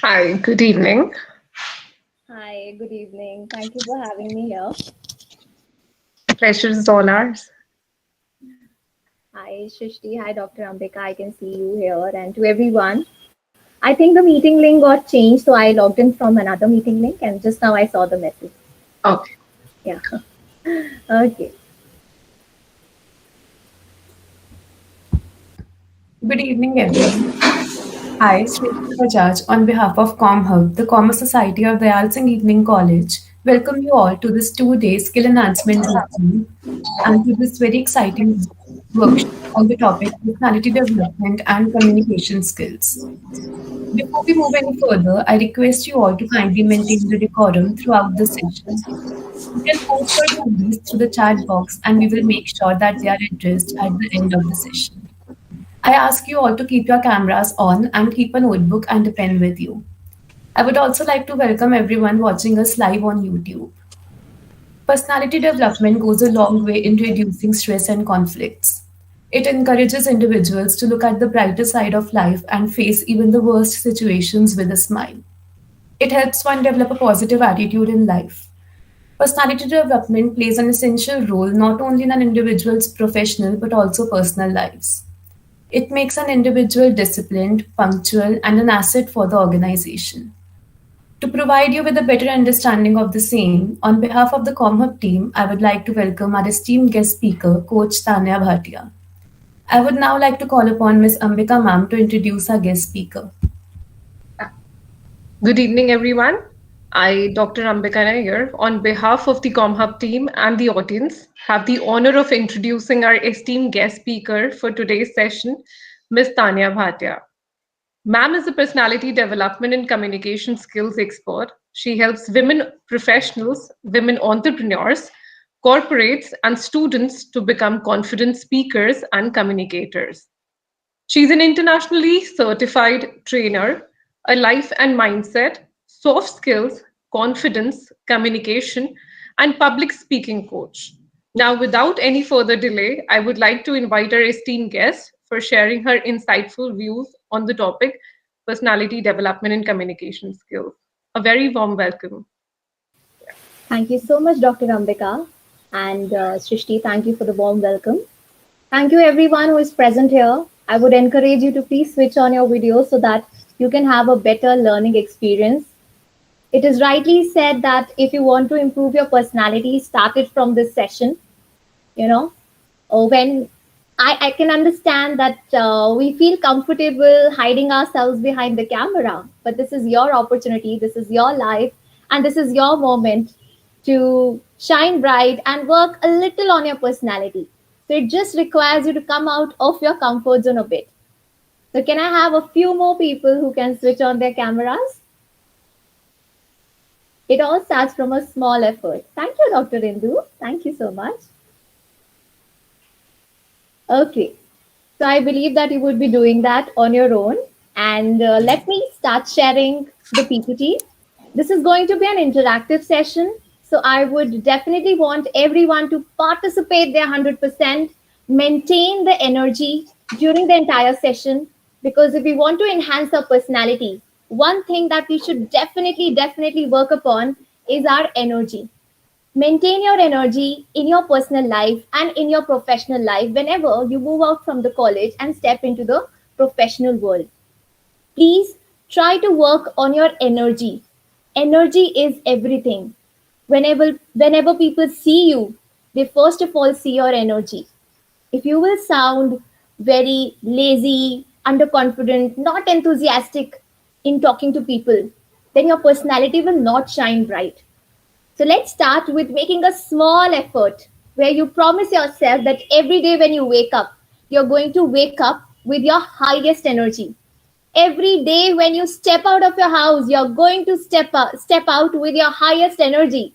Hi, good evening. Hi, good evening. Thank you for having me here. Pleasure is all ours. Hi, Shrishti. Hi, Dr. Ambika. I can see you here. And to everyone, I think the meeting link got changed, so I logged in from another meeting link, and just now I saw the message. Okay. Yeah. Okay. Good evening, everyone. I, Shriti Bajaj, on behalf of ComHub, the Commerce Society of Dayal Singh Evening College, welcome you all to this two-day skill enhancement session and to this very exciting workshop on the topic personality development and communication skills. Before we move any further, I request you all to kindly maintain the decorum throughout the session. You can post your queries through the chat box and we will make sure that they are addressed at the end of the session. I ask you all to keep your cameras on and keep a notebook and a pen with you. I would also like to welcome everyone watching us live on YouTube. Personality development goes a long way in reducing stress and conflicts. It encourages individuals to look at the brighter side of life and face even the worst situations with a smile. It helps one develop a positive attitude in life. Personality development plays an essential role not only in an individual's professional but also personal lives. It makes an individual disciplined, punctual, and an asset for the organization. To provide you with a better understanding of the same, on behalf of the ComHub team, I would like to welcome our esteemed guest speaker, Coach Tanya Bhatia. I would now like to call upon Ms. Ambika ma'am to introduce our guest speaker. Good evening, everyone. I, Dr. Ambika Nair, on behalf of the ComHub team and the audience, have the honor of introducing our esteemed guest speaker for today's session, Ms. Tanya Bhatia. Ma'am is a personality development and communication skills expert. She helps women professionals, women entrepreneurs, corporates, and students to become confident speakers and communicators. She's an internationally certified trainer, a life and mindset, soft skills, confidence, communication, and public speaking coach. Now, without any further delay, I would like to invite our esteemed guest for sharing her insightful views on the topic personality development and communication skills. A very warm welcome. Thank you so much, Dr. Ambika. And Shrishti, thank you for the warm welcome. Thank you, everyone who is present here. I would encourage you to please switch on your video so that you can have a better learning experience. It is rightly said that if you want to improve your personality, start it from this session. You know, when I can understand that we feel comfortable hiding ourselves behind the camera, but this is your opportunity, this is your life, and this is your moment to shine bright and work a little on your personality. So it just requires you to come out of your comfort zone a bit. So, can I have a few more people who can switch on their cameras? It all starts from a small effort. Thank you, Dr. Indu. Thank you so much. Okay. So I believe that you would be doing that on your own. And let me start sharing the PPT. This is going to be an interactive session. So I would definitely want everyone to participate their 100%, maintain the energy during the entire session. Because if we want to enhance our personality, one thing that we should definitely work upon is our energy. Maintain your energy in your personal life and in your professional life whenever you move out from the college and step into the professional world. Please try to work on your energy. Energy is everything. Whenever people see you, they first of all see your energy. If you will sound very lazy, underconfident, not enthusiastic in talking to people, then your personality will not shine bright. So let's start with making a small effort where you promise yourself that every day when you wake up, you're going to wake up with your highest energy. Every day when you step out of your house, you're going to step out with your highest energy.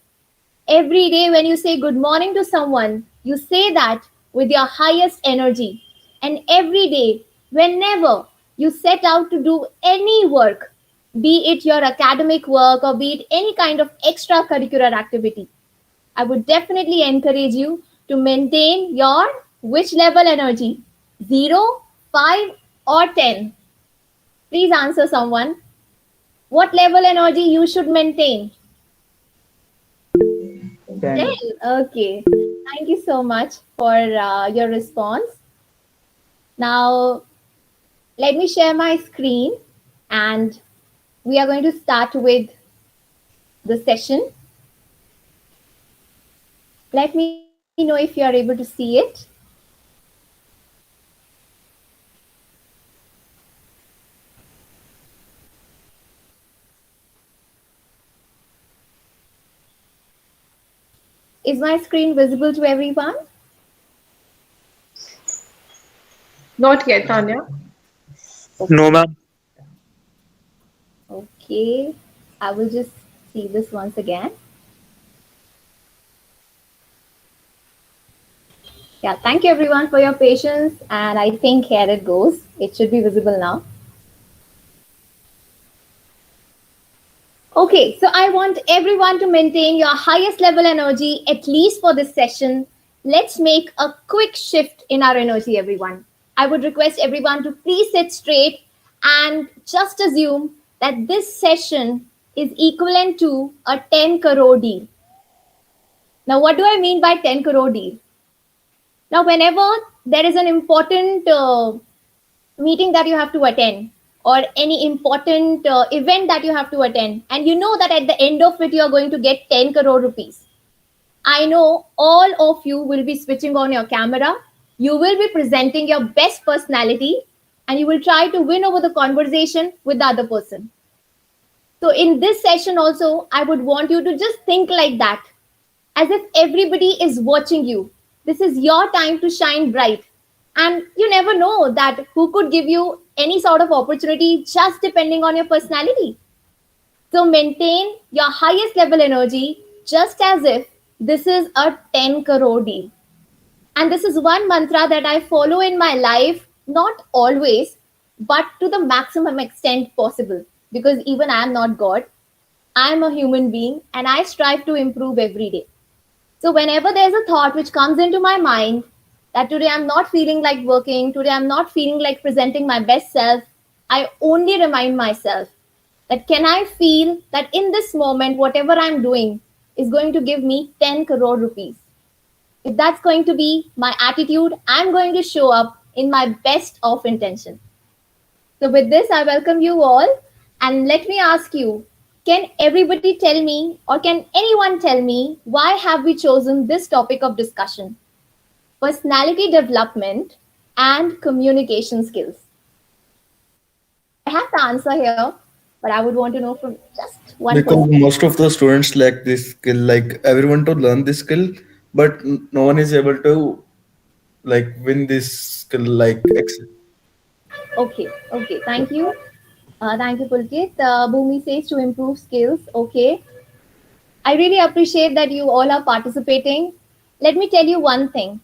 Every day when you say good morning to someone, you say that with your highest energy. And every day, whenever you set out to do any work, be it your academic work or be it any kind of extracurricular activity, I would definitely encourage you to maintain your which level energy? 0, 5, or 10? Please answer someone. What level energy you should maintain? 10. 10. Okay. Thank you so much for your response. Now, let me share my screen and we are going to start with the session. Let me know if you are able to see it. Is my screen visible to everyone? Not yet, Tanya. No, ma'am. Okay. I will just see this once again. Yeah, thank you everyone for your patience. And I think here it goes. It should be visible now. Okay, so I want everyone to maintain your highest level energy at least for this session. Let's make a quick shift in our energy, everyone. I would request everyone to please sit straight and just assume that this session is equivalent to a 10 crore deal. Now, what do I mean by 10 crore deal? Now, whenever there is an important meeting that you have to attend or any important event that you have to attend, and you know that at the end of it, you are going to get 10 crore rupees. I know all of you will be switching on your camera. You will be presenting your best personality and you will try to win over the conversation with the other person. So, in this session, also, I would want you to just think like that, as if everybody is watching you. This is your time to shine bright. And you never know that who could give you any sort of opportunity just depending on your personality. So maintain your highest level energy just as if this is a 10 crore deal. And this is one mantra that I follow in my life, not always, but to the maximum extent possible. Because even I am not God, I am a human being and I strive to improve every day. So whenever there's a thought which comes into my mind that today I'm not feeling like working, today I'm not feeling like presenting my best self, I only remind myself that can I feel that in this moment, whatever I'm doing is going to give me 10 crore rupees. If that's going to be my attitude, I'm going to show up in my best of intention. So with this, I welcome you all. And let me ask you, can everybody tell me or can anyone tell me why have we chosen this topic of discussion? Personality development and communication skills. I have the answer here, but I would want to know from just one Because person. most of the students lack this skill, like everyone to learn this skill, but no one is able to like win this skill like Okay, thank you. Thank you, Pulkit. Bhumi says to improve skills. Okay. I really appreciate that you all are participating. Let me tell you one thing.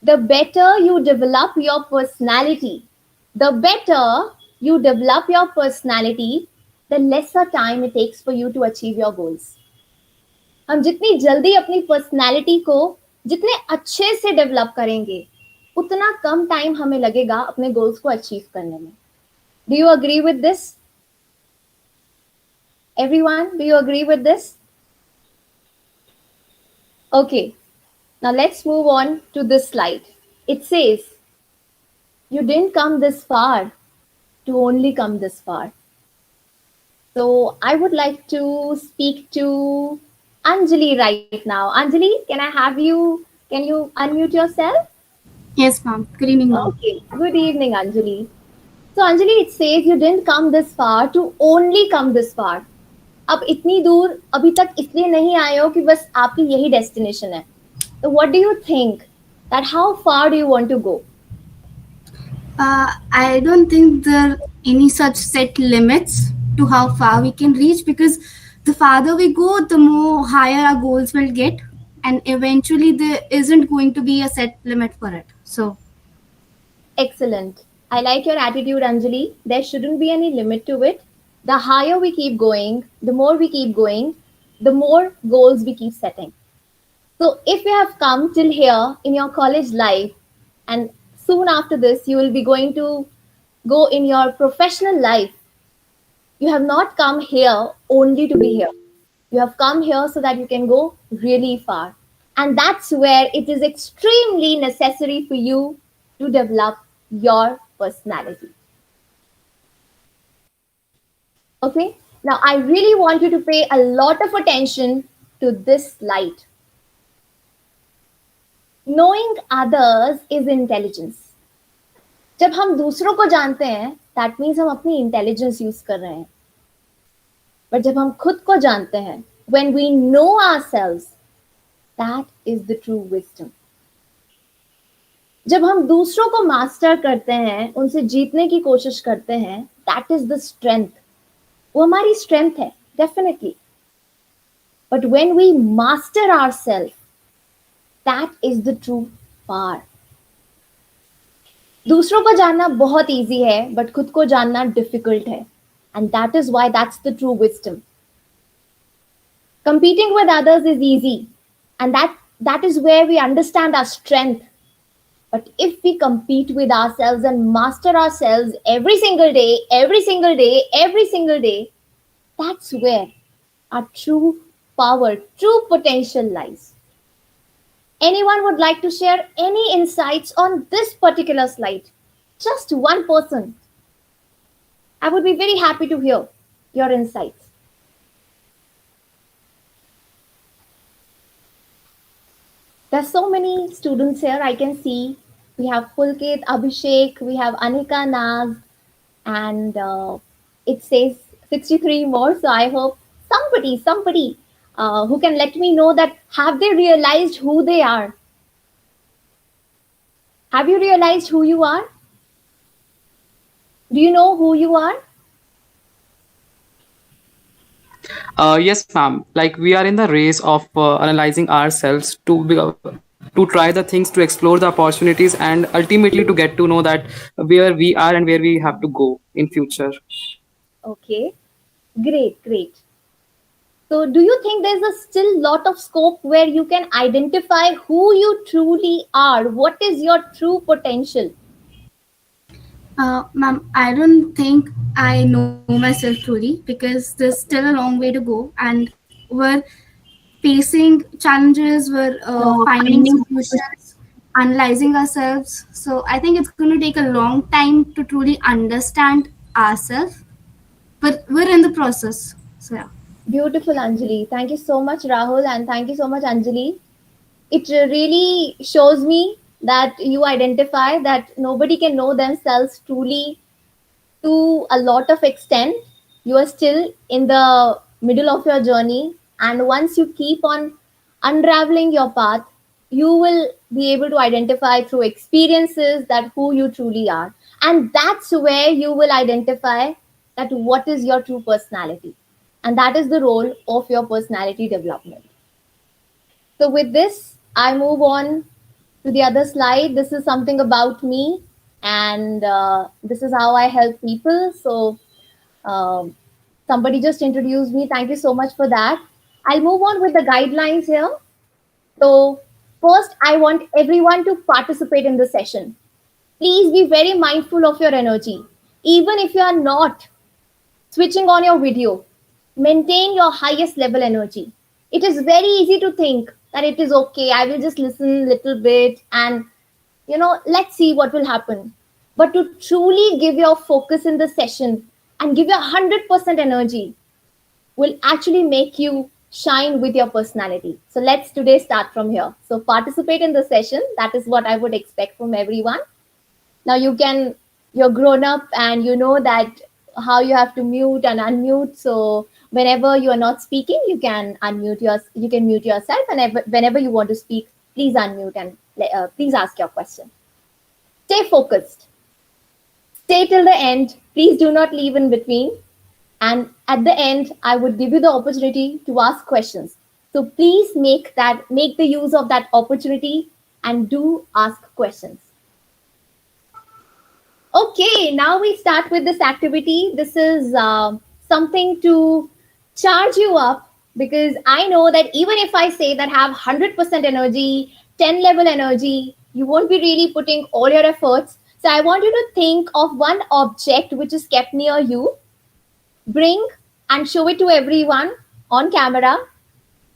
The better you develop your personality, the better you develop your personality, the lesser time it takes for you to achieve your goals. हम जितनी जल्दी अपनी personality को जितने अच्छे से develop करेंगे उतना कम टाइम हमें लगेगा अपने गोल्स को अचीव करने में. Do you agree with this? Everyone, do you agree with this? Okay, now let's move on to this slide. It says, you didn't come this far to only come this far. So I would like to speak to Anjali right now. Anjali, can I have you? Can you unmute yourself? Yes, ma'am. Good evening, ma'am. Okay. Good evening, Anjali. So Anjali, it says you didn't come this far to only come this far. अब इतनी दूर अभी तक इसलिए नहीं आए हो कि बस आपकी यही डेस्टिनेशन है. So what do you think that how far do you want to go? I don't think there are any such set limits to how far we can reach, because the farther we go, the more higher our goals will get, and eventually there isn't going to be a set limit for it. So, Excellent. I like your attitude, Anjali. There shouldn't be any limit to it. The higher we keep going, the more we keep going, the more goals we keep setting. So, if you have come till here in your college life, and soon after this, you will be going to go in your professional life, you have not come here only to be here. You have come here so that you can go really far. And that's where it is extremely necessary for you to develop your personality. Okay? Now, I really want you to pay a lot of attention to this slide. Knowing others is intelligence. जब हम दूसरों को जानते हैं, that means हम अपनी intelligence use कर रहे हैं. बट जब हम खुद को जानते हैं, when we know ourselves, that is the true wisdom. जब हम दूसरों को मास्टर करते हैं, उनसे जीतने की कोशिश करते हैं, that is the strength. वो हमारी strength है, definitely. But when we master ourselves, that is the true power. दूसरों को जानना बहुत इजी है, बट खुद को जानना डिफिकल्ट है. And that is why that's the true wisdom. Competing with others is easy, and that is where we understand our strength. But if we compete with ourselves and master ourselves every single day, every single day, every single day, that's where our true power, true potential lies. Anyone would like to share any insights on this particular slide? Just one person. I would be very happy to hear your insights. There's so many students here. I can see we have Pulkit, Abhishek, we have Anika Naz, and it says 63 more. So I hope somebody who can let me know that have they realized who they are? Have you realized who you are? Do you know who you are? Yes, ma'am. Like we are in the race of analyzing ourselves to try the things, to explore the opportunities, and ultimately to get to know that where we are and where we have to go in future. Okay, great. So do you think there's a still lot of scope where you can identify who you truly are? What is your true potential? Ma'am, I don't think I know myself truly because there's still a long way to go, and we're facing challenges, we're finding solutions, analyzing ourselves. So I think it's going to take a long time to truly understand ourselves, but we're in the process. So yeah. Beautiful, Anjali. Thank you so much, Rahul, and thank you so much, Anjali. It really shows me that you identify that nobody can know themselves truly to a lot of extent. You are still in the middle of your journey, and once you keep on unraveling your path, you will be able to identify through experiences that who you truly are. And that's where you will identify that what is your true personality. And that is the role of your personality development. So with this, I move on to the other slide. This is something about me, and this is how I help people. So somebody just introduced me. Thank you so much for that. I'll move on with the guidelines here. So first, I want everyone to participate in the session. Please be very mindful of your energy. Even if you are not switching on your video, maintain your highest level energy. It is very easy to think that it is okay, I will just listen a little bit and let's see what will happen. But to truly give your focus in the session and give your 100% energy will actually make you shine with your personality. So let's today start from here. So participate in the session. That is what I would expect from everyone. Now you're grown up and you know that how you have to mute and unmute. So whenever you are not speaking, you can mute yourself, and whenever you want to speak, please unmute and please ask your question. Stay focused. Stay till the end. Please do not leave in between. And at the end, I would give you the opportunity to ask questions. So please make the use of that opportunity and do ask questions. Okay, now we start with this activity. This is something to charge you up, because I know that even if I say that have 100% energy, 10 level energy, you won't be really putting all your efforts. So I want you to think of one object which is kept near you, bring and show it to everyone on camera,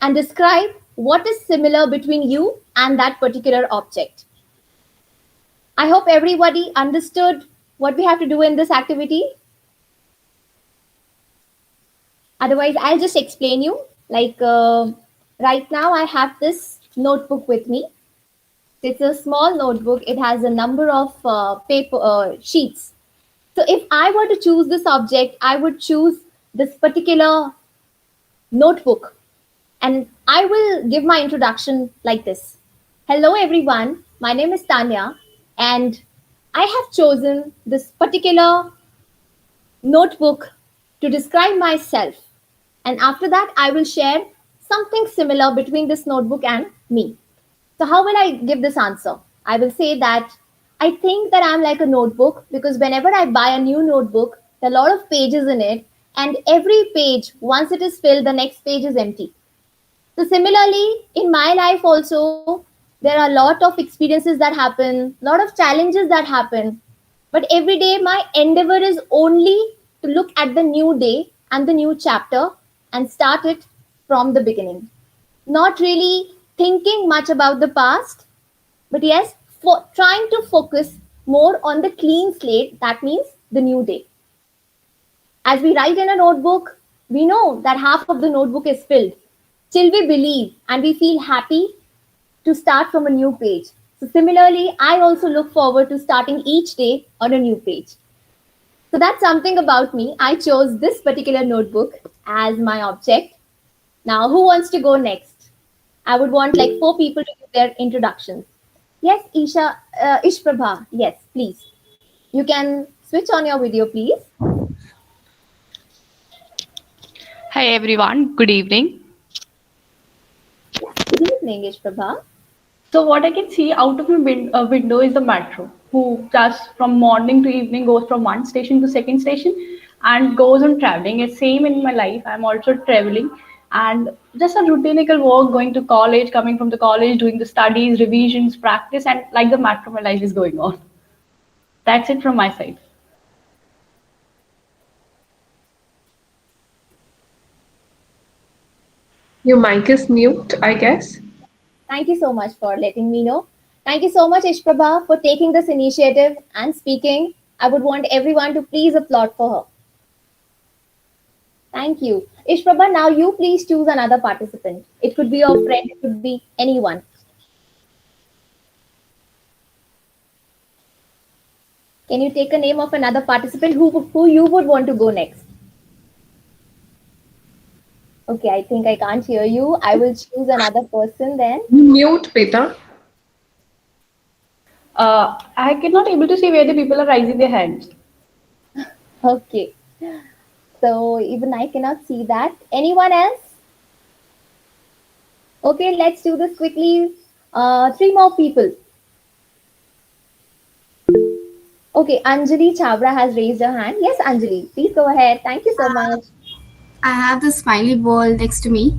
and describe what is similar between you and that particular object. I hope everybody understood what we have to do in this activity. Otherwise, I'll just explain you. Like right now, I have this notebook with me. It's a small notebook. It has a number of paper sheets. So if I were to choose this object, I would choose this particular notebook. And I will give my introduction like this. Hello, everyone. My name is Tanya, and I have chosen this particular notebook to describe myself. And after that, I will share something similar between this notebook and me. So, how will I give this answer? I will say that I think that I'm like a notebook because whenever I buy a new notebook, there are a lot of pages in it, and every page, once it is filled, the next page is empty. So similarly, in my life also, there are a lot of experiences that happen, a lot of challenges that happen. But every day, my endeavor is only to look at the new day and the new chapter and start it from the beginning. Not really thinking much about the past, but yes, for trying to focus more on the clean slate. That means the new day. As we write in a notebook, we know that half of the notebook is filled. Still, we believe and we feel happy to start from a new page. So, similarly, I also look forward to starting each day on a new page. So, that's something about me. I chose this particular notebook as my object. Now, who wants to go next? I would want like four people to give their introductions. Yes, Ishprabha. Yes, please. You can switch on your video, please. Hi everyone, good evening. Good evening, Ishprabha. So what I can see out of my window is the metro, who just from morning to evening goes from one station to second station and goes on traveling. It's same in my life. I'm also traveling and just a routinical work, going to college, coming from the college, doing the studies, revisions, practice, and like the metro, my life is going on. That's it from my side. Your mic is mute, I guess. Thank you so much for letting me know. Thank you so much, Ishprabha, for taking this initiative and speaking. I would want everyone to please applaud for her. Thank you. Ishprabha, now you please choose another participant. It could be your friend, it could be anyone. Can you take a name of another participant who you would want to go next? Okay, I think I can't hear you. I will choose another person then. Mute, Beta. I cannot able to see where the people are raising their hands. Okay. So even I cannot see that. Anyone else? Okay, let's do this quickly. Three more people. Okay, Anjali Chavra has raised her hand. Yes, Anjali, please go ahead. Thank you so much. I have the smiley ball next to me.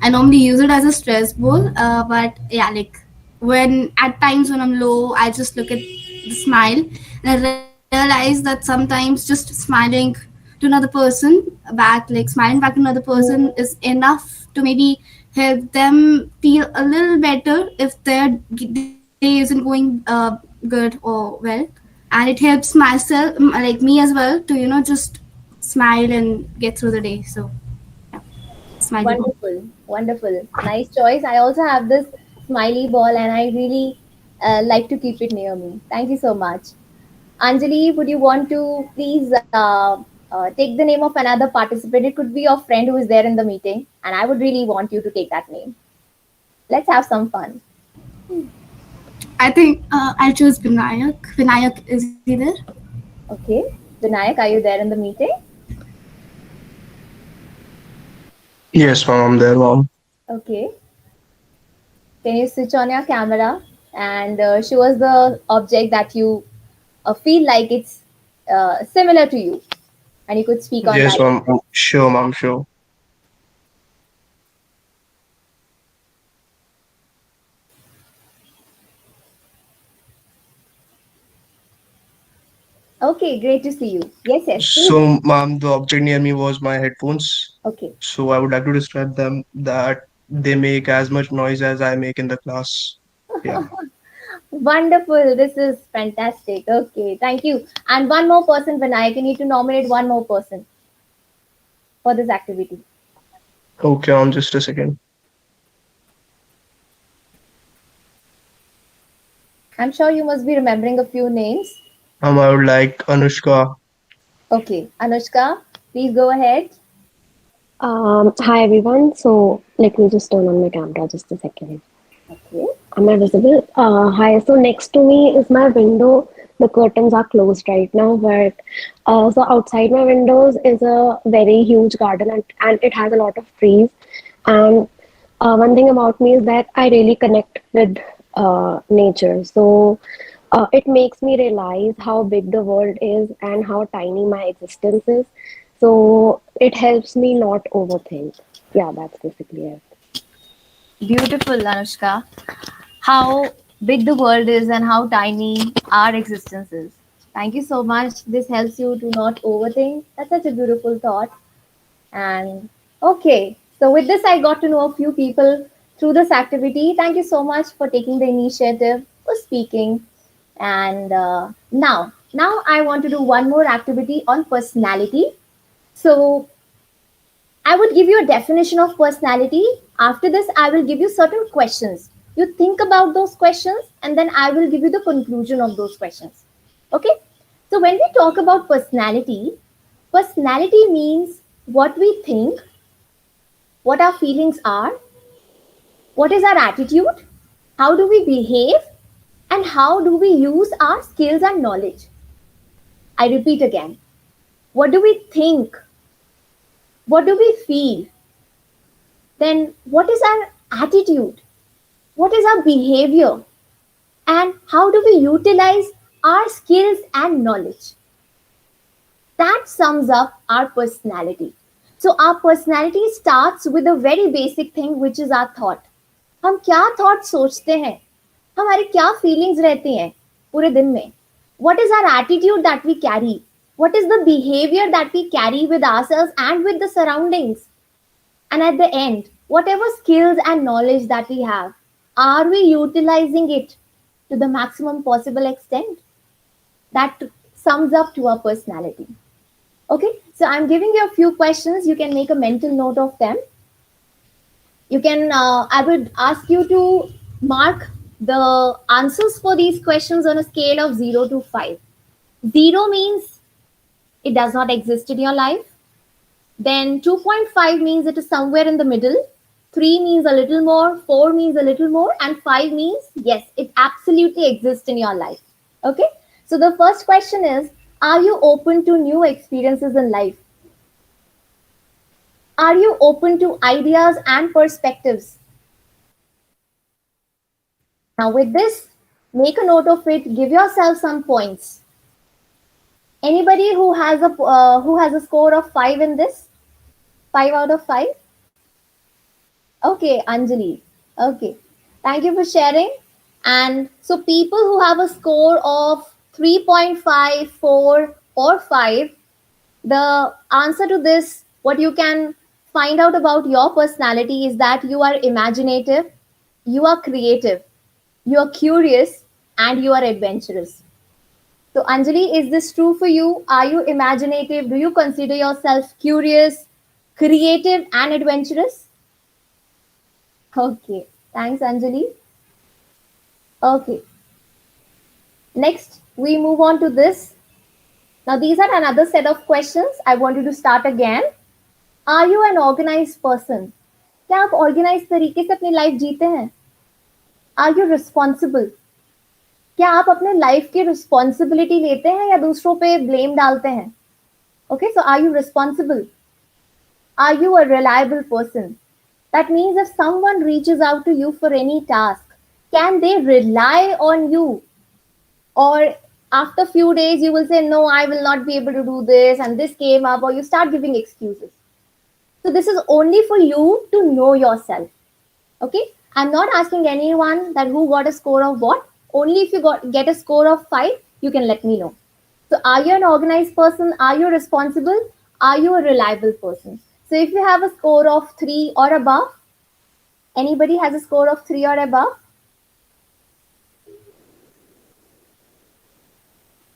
I normally use it as a stress ball, but yeah, like when at times when I'm low, I just look at the smile and I realize that sometimes just smiling to another person back, like smiling back to another person, is enough to maybe help them feel a little better if their day isn't going good or well. And it helps myself, like me as well, to just smile and get through the day. So yeah, smiley ball. Wonderful, wonderful. Nice choice. I also have this smiley ball and I really like to keep it near me. Thank you so much. Anjali, would you want to please take the name of another participant? It could be your friend who is there in the meeting, and I would really want you to take that name. Let's have some fun. I think I'll choose Vinayak. Vinayak, is he there? Okay. Vinayak, are you there in the meeting? Yes, mom, I'm there, mom. Okay. Can you switch on your camera and show us the object that you feel like it's similar to you, and you could speak on Yes, that? mom. Sure, mom, sure. Okay, great to see you. Yes, yes, please. So, ma'am, the object near me was my headphones. Okay. So I would like to describe them that they make as much noise as I make in the class. Yeah. Wonderful. This is fantastic. Okay, thank you. And one more person, Vinayak. You need to nominate one more person for this activity. Okay, just a second. I'm sure you must be remembering a few names. I would like Anushka. Okay, Anushka, please go ahead. Hi everyone. So let me just turn on my camera just a second. Okay. Am I visible? Hi. So next to me is my window. The curtains are closed right now, but so outside my windows is a very huge garden, and it has a lot of trees. And one thing about me is that I really connect with nature. So it makes me realize how big the world is and how tiny my existence is. So it helps me not overthink. Yeah, that's basically it. Beautiful, Anushka. How big the world is and how tiny our existence is. Thank you so much. This helps you to not overthink. That's such a beautiful thought. And okay, so with this, I got to know a few people through this activity. Thank you so much for taking the initiative, for speaking. And now I want to do one more activity on personality. So I would give you a definition of personality. After this, I will give you certain questions. You think about those questions, and then I will give you the conclusion of those questions. Okay? So, when we talk about personality, personality means what we think, what our feelings are, what is our attitude, how do we behave, and how do we use our skills and knowledge. I repeat again. What do we think? What do we feel? Then, what is our attitude? What is our behavior? And how do we utilize our skills and knowledge? That sums up our personality. So, our personality starts with a very basic thing, which is our thought. हम क्या thought सोचते हैं, हमारी क्या feelings रहती हैं पूरे दिन में, what is our attitude that we carry, what is the behavior that we carry with ourselves and with the surroundings, and at the end, whatever skills and knowledge that we have, are we utilizing it to the maximum possible extent? That sums up to our personality. Okay, so I'm giving you a few questions. You can make a mental note of them. You can, I would ask you to mark the answers for these questions on a scale of 0 to 5. 0 means it does not exist in your life. Then 2.5 means it is somewhere in the middle. 3 means a little more, 4 means a little more, and 5 means yes, it absolutely exists in your life. Okay? So the first question is, are you open to new experiences in life? Are you open to ideas and perspectives? Now with this, make a note of it, give yourself some points. Anybody who has a score of 5 in this? 5 out of 5? Okay, Anjali. Okay. Thank you for sharing. And so people who have a score of 3.5, 4, or 5, the answer to this, what you can find out about your personality is that you are imaginative, you are creative, you are curious, and you are adventurous. So, Anjali, is this true for you? Are you imaginative? Do you consider yourself curious, creative, and adventurous? Okay, thanks, Anjali. Okay, next we move on to this. Now, these are another set of questions. I want you to start again. Are you an organized person? क्या आप organized तरीके से अपनी life जीते हैं? Are you responsible? क्या आप अपने लाइफ की रिस्पॉन्सिबिलिटी लेते हैं या दूसरों पे ब्लेम डालते हैं? Okay, so are you responsible? Are you a reliable person? That means if someone reaches out to you for any task, can they rely on you? Or after a few days, you will say, no, I will not be able to do this, and this came up, or you start giving excuses. So this is only for you to know yourself. Okay, I'm not asking anyone that who got a score of what. Only if you get a score of 5, you can let me know. So are you an organized person? Are you responsible? Are you a reliable person? So if you have a score of 3 or above, anybody has a score of 3 or above?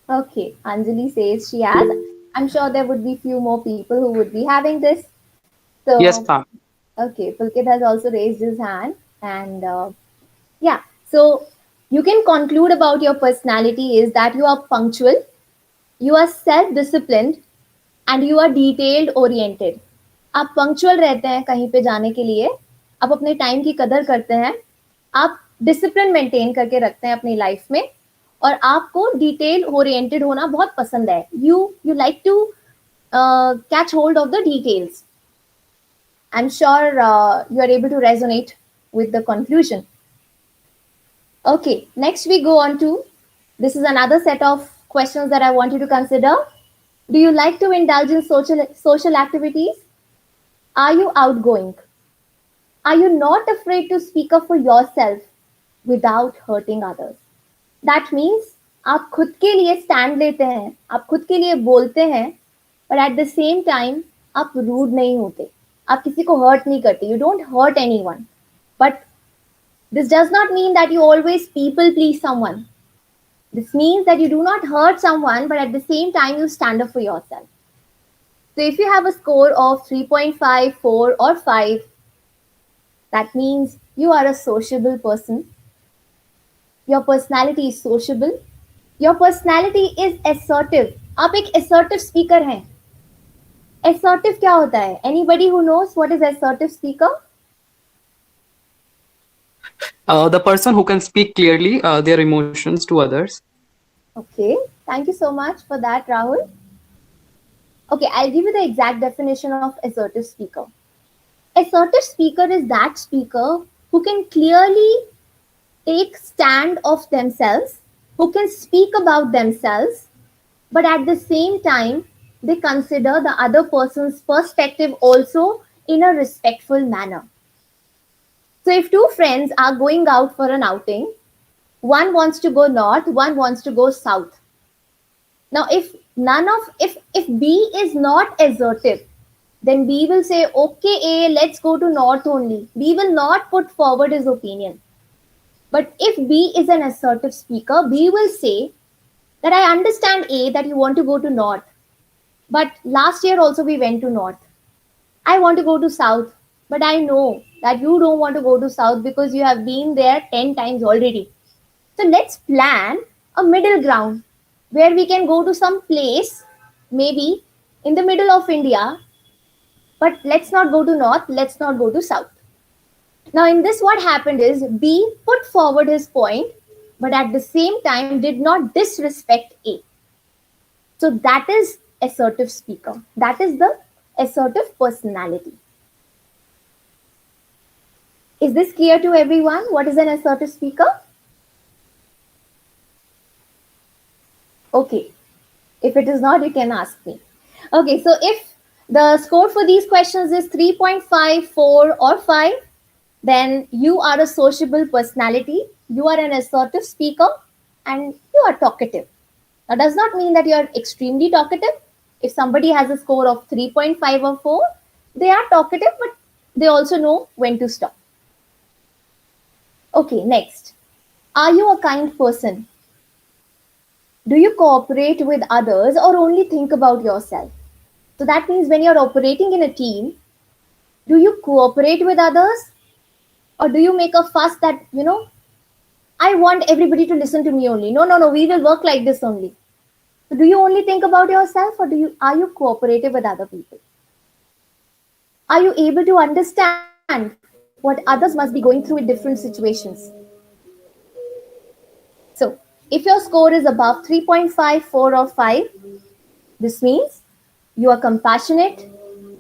Okay, Anjali says she has. I'm sure there would be few more people who would be having this. Yes, So, ma'am. okay, Pulkit has also raised his hand. And yeah, so you can conclude about your personality is that you are punctual, you are self-disciplined, and you are detailed oriented. आप punctual रहते हैं कहीं पे जाने के लिए, आप अपने टाइम की कदर करते हैं, आप डिसिप्लिन मेंटेन करके रखते हैं अपनी लाइफ में, और आपको डिटेल ओरिएंटेड होना बहुत पसंद है. You like to catch hold of the details. I'm sure you are able to resonate with the conclusion. Okay, next we go on to, this is another set of questions that I want you to consider. Do you like to indulge in social activities? Are you outgoing? Are you not afraid to speak up for yourself without hurting others? That means आप खुद के लिए stand लेते हैं, आप खुद के लिए बोलते हैं, but at the same time आप रूड नहीं होते, आप किसी को हर्ट नहीं करते. You don't hurt anyone. But this does not mean that you always people please someone. This means that you do not hurt someone, but at the same time you stand up for yourself. So if you have a score of 3.5, 4 or 5, that means you are a sociable person. Your personality is sociable. Your personality is assertive. आप एक assertive speaker हैं. Assertive क्या होता है? Anybody who knows what is assertive speaker? The person who can speak clearly their emotions to others. Okay, thank you so much for that, Rahul. Okay, I'll give you the exact definition of assertive speaker. Assertive speaker is that speaker who can clearly take stand of themselves, who can speak about themselves, but at the same time, they consider the other person's perspective also in a respectful manner. So if two friends are going out for an outing, one wants to go north, one wants to go south. Now, if B is not assertive, then B will say, okay, A, let's go to north only. B will not put forward his opinion. But if B is an assertive speaker, B will say that I understand A that you want to go to north. But last year also we went to north. I want to go to south. But I know that you don't want to go to south because you have been there 10 times already. So let's plan a middle ground where we can go to some place, maybe in the middle of India, but let's not go to north, let's not go to south. Now in this, what happened is B put forward his point, but at the same time did not disrespect A. So that is assertive speaker. That is the assertive personality. Is this clear to everyone? What is an assertive speaker? Okay. If it is not, you can ask me. Okay, so if the score for these questions is 3.5, 4 or 5, then you are a sociable personality, you are an assertive speaker, and you are talkative. That does not mean that you are extremely talkative. If somebody has a score of 3.5 or 4, they are talkative, but they also know when to stop. Okay, next. Are you a kind person? Do you cooperate with others or only think about yourself? So that means when you're operating in a team, do you cooperate with others? Or do you make a fuss that, I want everybody to listen to me only. No, we will work like this only. So do you only think about yourself, or are you cooperative with other people? Are you able to understand what others must be going through in different situations? So if your score is above 3.5, 4 or 5, this means you are compassionate,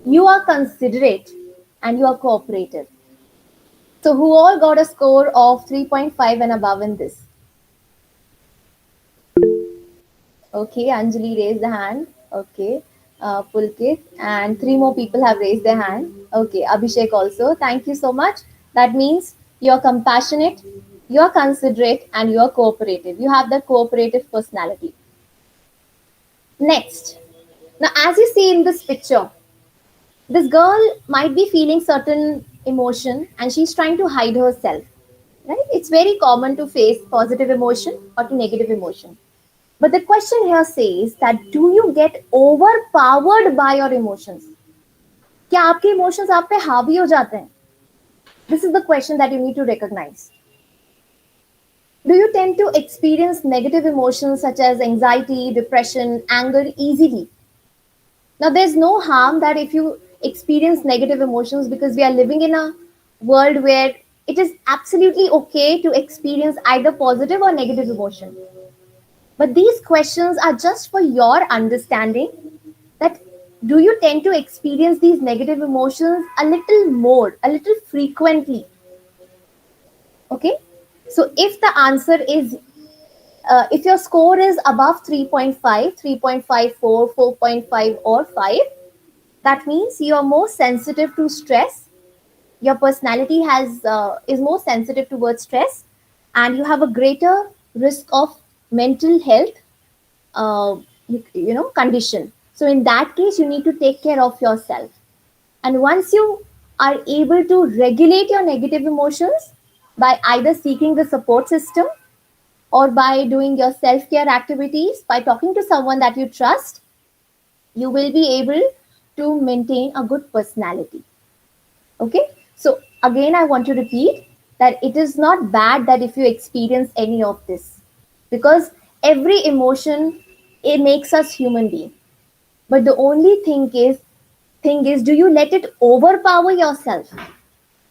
you are considerate, and you are cooperative. So who all got a score of 3.5 and above in this? Okay, Anjali raised the hand. Okay, Pulkit, and 3 more people have raised their hand. Okay, Abhishek also. Thank you so much. That means you're compassionate, you're considerate, and you're cooperative. You have that cooperative personality. Next, now as you see in this picture, this girl might be feeling certain emotion and she's trying to hide herself, right? It's very common to face positive emotion or to negative emotion. But the question here says that do you get overpowered by your emotions? क्या आपके emotions आप पे हावी हो जाते हैं? This is the question that you need to recognize. Do you tend to experience negative emotions such as anxiety, depression, anger easily? Now, there's no harm that if you experience negative emotions, because we are living in a world where it is absolutely okay to experience either positive or negative emotion. But these questions are just for your understanding that do you tend to experience these negative emotions a little more, a little frequently? Okay. So if the answer is, if your score is above 3.5, 3.54, 4.5, or 5, that means you are more sensitive to stress. Your personality is more sensitive towards stress, and you have a greater risk of mental health condition. So in that case, you need to take care of yourself. And once you are able to regulate your negative emotions by either seeking the support system or by doing your self-care activities, by talking to someone that you trust, you will be able to maintain a good personality. Okay, so again I want to repeat that it is not bad that if you experience any of this, because every emotion, it makes us human being. But the only thing is do you let it overpower yourself?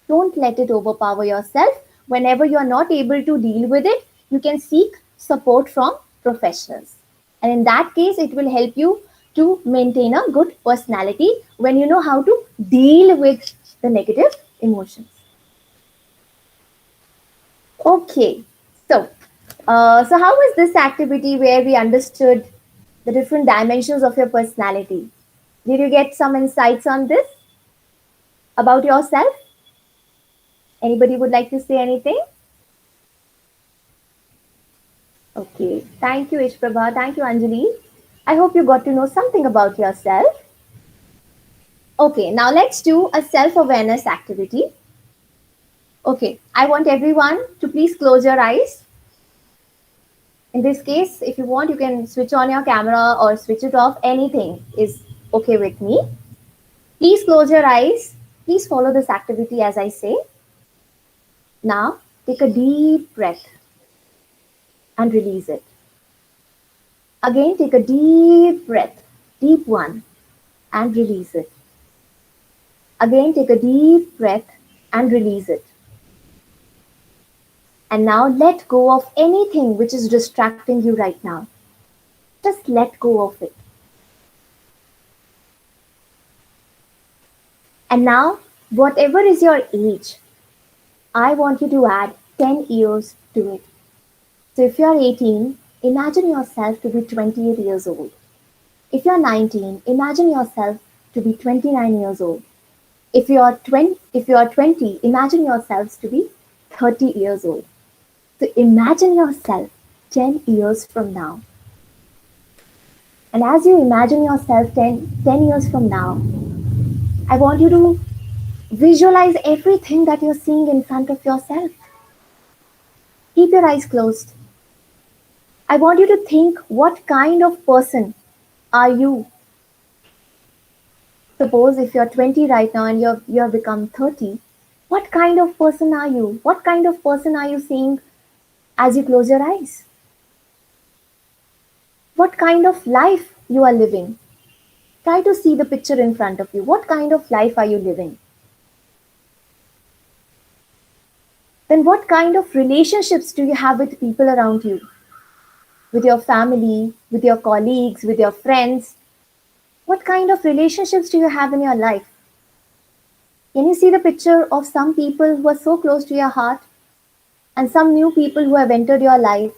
Don't let it overpower yourself. Whenever you are not able to deal with it, you can seek support from professionals. And in that case, it will help you to maintain a good personality when you know how to deal with the negative emotions. Okay, so how was this activity where we understood the different dimensions of your personality? Did you get some insights on this about yourself? Anybody would like to say anything? Okay, thank you, Ishprabha. Thank you, Anjali. I hope you got to know something about yourself. Okay, now let's do a self-awareness activity. Okay, I want everyone to please close your eyes. In this case, if you want, you can switch on your camera or switch it off. Anything is okay with me. Please close your eyes. Please follow this activity as I say. Now, take a deep breath and release it. Again, take a deep breath, deep one, and release it. Again, take a deep breath and release it. And now let go of anything which is distracting you right now. Just let go of it. And now, whatever is your age, I want you to add 10 years to it. So if you're 18, imagine yourself to be 28 years old. If you're 19, imagine yourself to be 29 years old. If you're 20, imagine yourselves to be 30 years old. So imagine yourself 10 years from now. And as you imagine yourself 10 years from now, I want you to visualize everything that you're seeing in front of yourself. Keep your eyes closed. I want you to think, what kind of person are you? Suppose if you're 20 right now and you have become 30, what kind of person are you? What kind of person are you seeing as you close your eyes? What kind of life you are living? Try to see the picture in front of you. What kind of life are you living? Then what kind of relationships do you have with people around you? With your family, with your colleagues, with your friends? What kind of relationships do you have in your life? Can you see the picture of some people who are so close to your heart and some new people who have entered your life?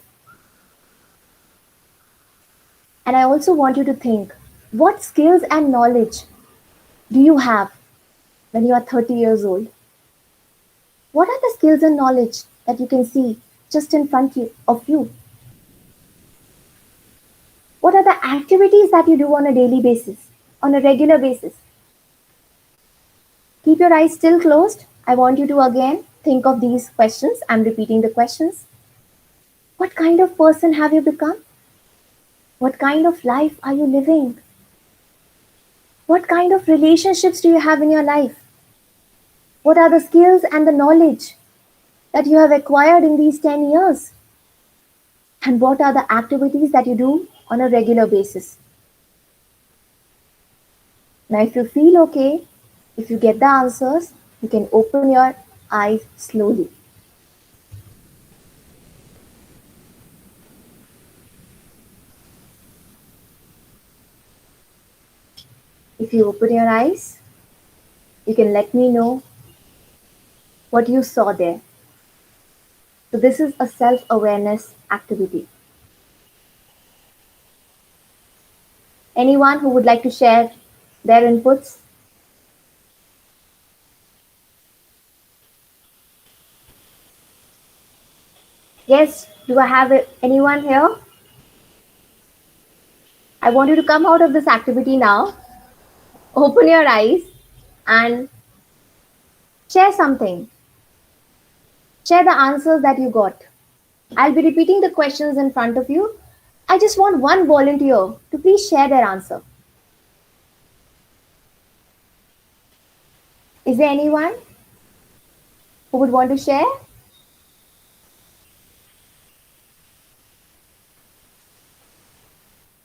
And I also want you to think, what skills and knowledge do you have when you are 30 years old? What are the skills and knowledge that you can see just in front of you? What are the activities that you do on a daily basis, on a regular basis? Keep your eyes still closed. I want you to again think of these questions. I'm repeating the questions. What kind of person have you become? What kind of life are you living? What kind of relationships do you have in your life? What are the skills and the knowledge that you have acquired in these 10 years? And what are the activities that you do on a regular basis? Now, if you feel okay, if you get the answers, you can open your eyes slowly. If you open your eyes, you can let me know what you saw there. So this is a self-awareness activity. Anyone who would like to share their inputs? Yes, do I have anyone here? I want you to come out of this activity now. Open your eyes and share something. Share the answers that you got. I'll be repeating the questions in front of you. I just want one volunteer to please share their answer. Is there anyone who would want to share?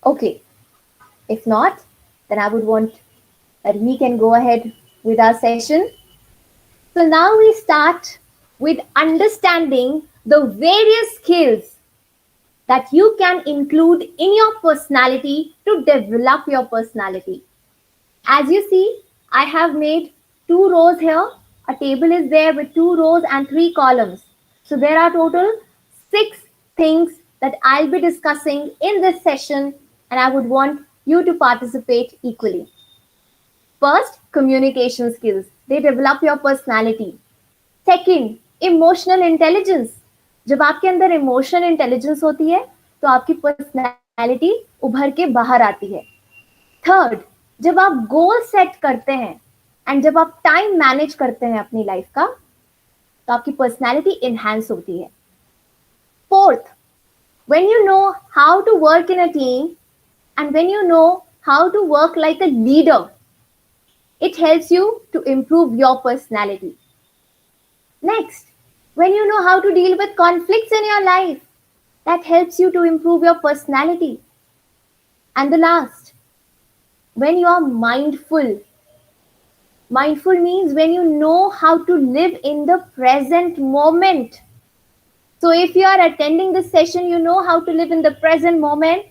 Okay. If not, then I would want that we can go ahead with our session. So now we start with understanding the various skills that you can include in your personality to develop your personality. As you see, I have made 2 rows here. A table is there with 2 rows and 3 columns. So there are total 6 things that I'll be discussing in this session, and I would want you to participate equally. First, communication skills. They develop your personality. Second, emotional intelligence. जब आपके अंदर emotional intelligence होती है तो आपकी personality उभर के बाहर आती है. थर्ड, जब आप गोल सेट करते हैं एंड जब आप टाइम मैनेज करते हैं अपनी लाइफ का तो आपकी पर्सनैलिटी इनहैंस होती है. Fourth, when you know how to work in a team and when you know how to work like a leader, it helps you to improve your personality. Next, when you know how to deal with conflicts in your life, that helps you to improve your personality. And the last, when you are mindful. Mindful means when you know how to live in the present moment. So if you are attending this session, you know how to live in the present moment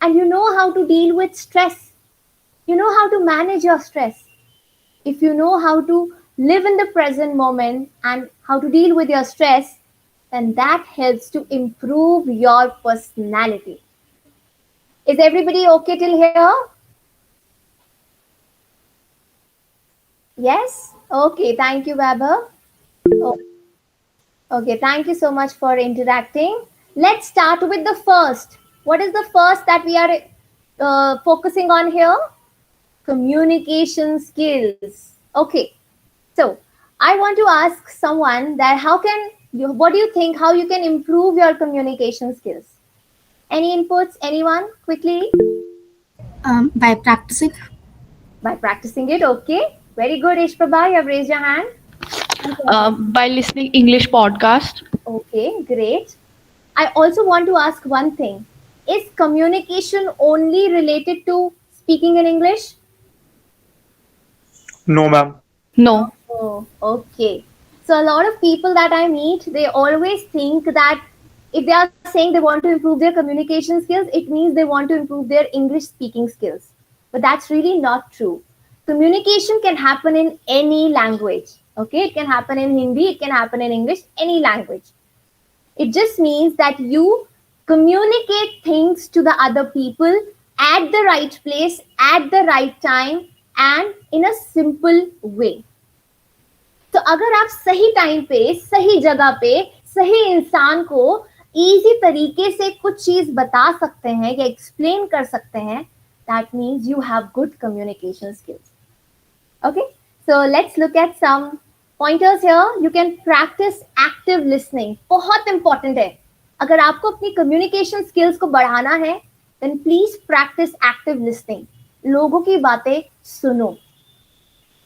and you know how to deal with stress. You know how to manage your stress. If you know how to live in the present moment and how to deal with your stress, then that helps to improve your personality. Is everybody okay till here? Yes? Okay, thank you, Vaibhav. Okay, thank you so much for interacting. Let's start with the first. What is the first that we are focusing on here? Communication skills. Okay, so I want to ask someone that what do you think, how you can improve your communication skills? Any inputs? Anyone? Quickly. By practicing. By practicing it, okay. Very good, Ishprabha, you have raised your hand. By listening English podcast. Okay, great. I also want to ask one thing. Is communication only related to speaking in English? No, ma'am. No. Oh, okay. So a lot of people that I meet, they always think that if they are saying they want to improve their communication skills, it means they want to improve their English speaking skills. But that's really not true. Communication can happen in any language. Okay, it can happen in Hindi, it can happen in English, any language. It just means that you communicate things to the other people at the right place, at the right time, and in a simple way. तो अगर आप सही time पे, सही जगह पे, सही इंसान को इजी तरीके से कुछ चीज बता सकते हैं या एक्सप्लेन कर सकते हैं, that means you have good communication skills. Okay, so let's look at some pointers here. You can practice active listening. बहुत important है. अगर आपको अपनी communication skills को बढ़ाना है, then please practice active listening. लोगों की बातें सुनो.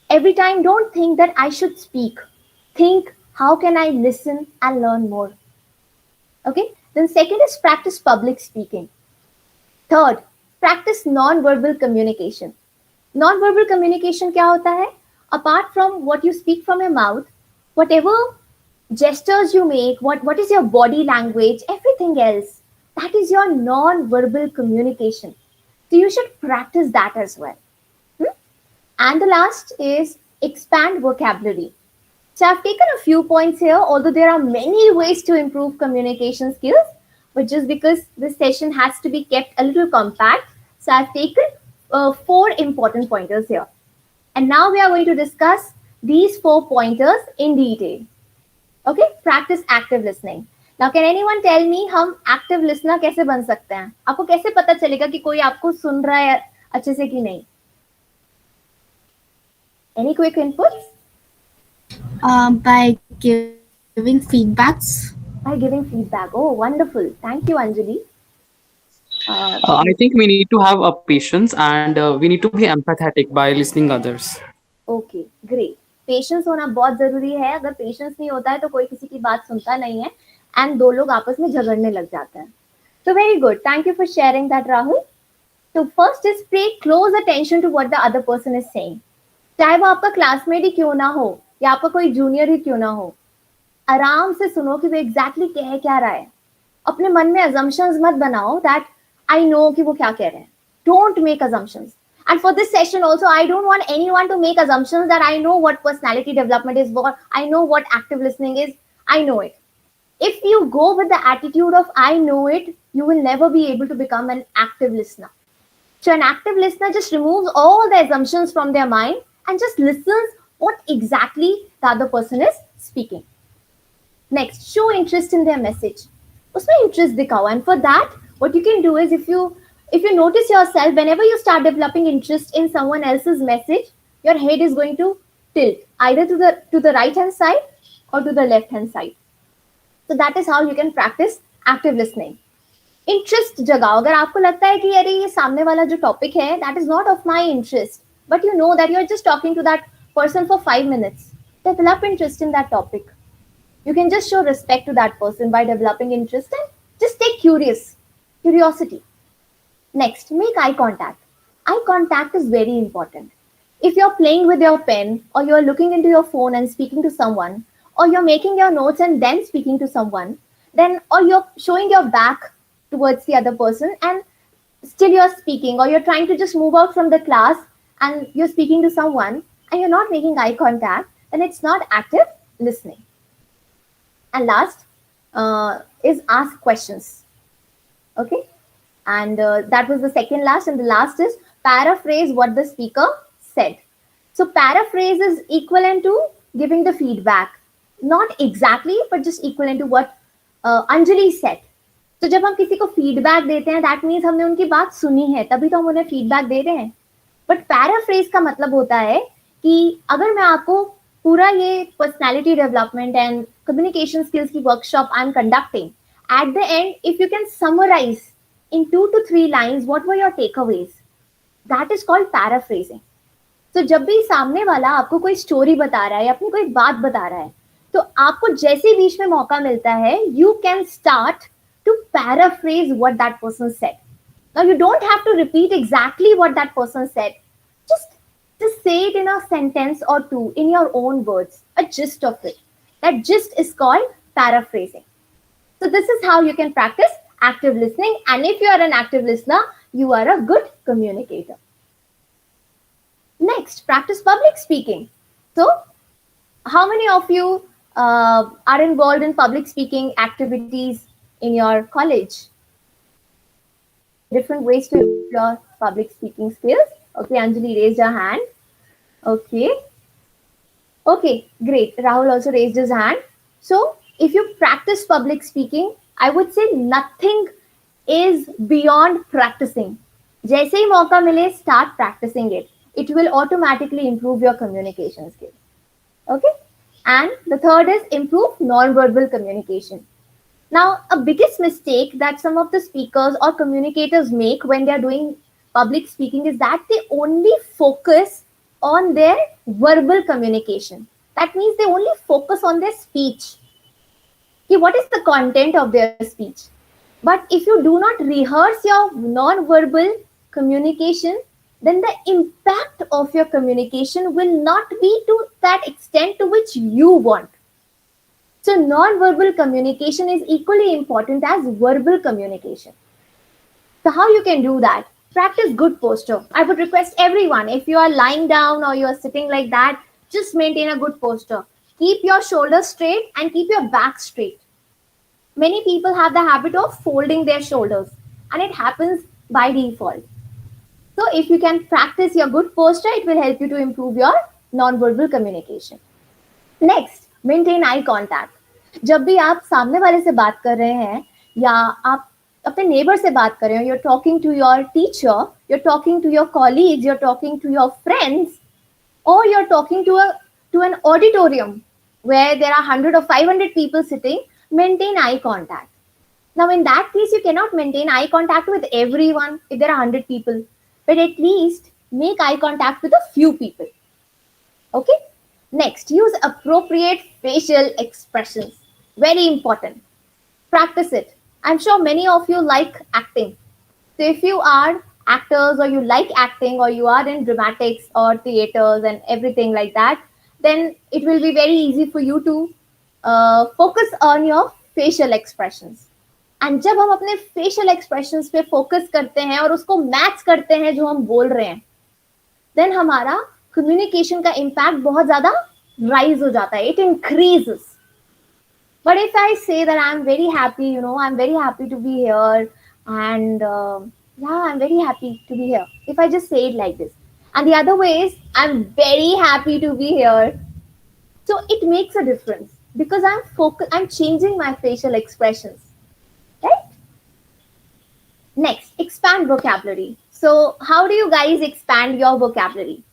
Every time, don't think that I should speak. Think, how can I listen and learn more? Okay. Then second is practice public speaking. Third, practice non-verbal communication. Non-verbal communication क्या होता है? Apart from what you speak from your mouth, whatever gestures you make, what is your body language, everything else, that is your non-verbal communication. So you should practice that as well. And the last is expand vocabulary. So I've taken a few points here, although there are many ways to improve communication skills, but just because this session has to be kept a little compact, so I've taken 4 important pointers here. And now we are going to discuss these 4 pointers in detail. Okay, practice active listening. Now, can anyone tell me हम active listener कैसे बन सकते हैं? आपको कैसे पता चलेगा कि कोई आपको सुन रहा है अच्छे से कि नहीं? Any quick inputs? By giving feedbacks. By giving feedback. Oh, wonderful. Thank you, Anjali. I think we need to have a patience, and we need to be empathetic by listening others. Okay, great. Patience होना बहुत जरूरी है. अगर patience नहीं होता है तो कोई किसी की बात सुनता नहीं है, and 2 लोग आपस में झगड़ने लग जाते हैं. So very good. Thank you for sharing that, Rahul. So first is pay close attention to what the other person is saying. चाहे वो आपका क्लासमेट ही क्यों ना हो या आपका कोई जूनियर ही क्यों ना हो, आराम से सुनो कि वो एग्जैक्टली कह क्या रहा है. अपने मन में assumptions मत बनाओ that I know कि वो क्या कह रहे हैं. Don't make assumptions. And for this session also, I don't want anyone to make assumptions that I know what personality development is, what I know what active listening is. I know it. If you go with the attitude of I know it, you will never be able to become an active listener. So an active listener just removes all the assumptions from their mind and just listens what exactly the other person is speaking. Next, show interest in their message. उसमें interest दिखाओ. And for that, what you can do is if you notice yourself, whenever you start developing interest in someone else's message, your head is going to tilt either to the right hand side or to the left hand side. So that is how you can practice active listening. Interest जगाओ. अगर आपको लगता है कि अरे ये सामने वाला जो topic है, that is not of my interest, but you know that you're just talking to that person for 5 minutes, develop interest in that topic. You can just show respect to that person by developing interest and just stay curiosity. Next, make eye contact. Eye contact is very important. If you're playing with your pen or you're looking into your phone and speaking to someone, or you're making your notes and then speaking to someone, then or you're showing your back towards the other person and still you're speaking, or you're trying to just move out from the class and you're speaking to someone and you're not making eye contact, then it's not active listening. And last is ask questions. Okay, and that was the second last, and the last is paraphrase what the speaker said. So paraphrase is equivalent to giving the feedback, not exactly but just equivalent to what Anjali said. तो जब हम किसी को feedback देते हैं, that means हमने उनकी बात सुनी है, तभी तो हम उन्हें फीडबैक दे रहे हैं. बट पैराफ्रेज का मतलब होता है कि अगर मैं आपको पूरा ये personality development and communication skills की workshop I am conducting, at the end if you can summarize in 2 to 3 lines what were your takeaways, that is called paraphrasing. So जब भी सामने वाला आपको कोई स्टोरी बता रहा है या अपनी कोई बात बता रहा है, तो आपको जैसे बीच में मौका मिलता है, you can start to paraphrase what that person said. Now you don't have to repeat exactly what that person said. Just say it in a sentence or two in your own words, a gist of it. That gist is called paraphrasing. So this is how you can practice active listening, and if you are an active listener, you are a good communicator. Next, practice public speaking. So how many of you are involved in public speaking activities in your college? Different ways to improve your public speaking skills. Okay, Anjali raised her hand. Okay, great. Rahul also raised his hand. So if you practice public speaking, I would say nothing is beyond practicing. जैसे ही मौका मिले, start practicing it. It will automatically improve your communication skills. Okay? And the third is improve non-verbal communication. Now, a biggest mistake that some of the speakers or communicators make when they're doing public speaking is that they only focus on their verbal communication. That means they only focus on their speech. Okay, what is the content of their speech? But if you do not rehearse your non-verbal communication, then the impact of your communication will not be to that extent to which you want. So non-verbal communication is equally important as verbal communication. So how you can do that? Practice good posture. I would request everyone, if you are lying down or you are sitting like that, just maintain a good posture. Keep your shoulders straight and keep your back straight. Many people have the habit of folding their shoulders, and it happens by default. So if you can practice your good posture, it will help you to improve your non-verbal communication. Next, maintain eye contact. जब भी आप सामने वाले से बात कर रहे हैं या आप अपने नेबर से बात कर रहे हो, you're talking to your teacher, you're talking to your colleagues, you're talking to your friends, or you're talking to an auditorium where there are 100 or 500 people sitting, maintain eye contact. Now, in that case, you cannot maintain eye contact with everyone if there are 100 people, but at least make eye contact with a few people. Okay? Next, use appropriate facial expressions. Very important. Practice it. I'm sure many of you like acting. So if you are actors or you like acting or you are in dramatics or theaters and everything like that, then it will be very easy for you to focus on your facial expressions. And जब हम अपने facial expressions पे focus करते हैं और उसको match करते हैं जो हम बोल रहे हैं, then हमारा communication का impact बहुत ज़्यादा rise हो जाता है. It increases. But if I say that I'm very happy, I'm very happy to be here, and I'm very happy to be here. If I just say it like this, and the other way is I'm very happy to be here. So it makes a difference because I'm changing my facial expressions, right? Next, expand vocabulary. So how do you guys expand your vocabulary?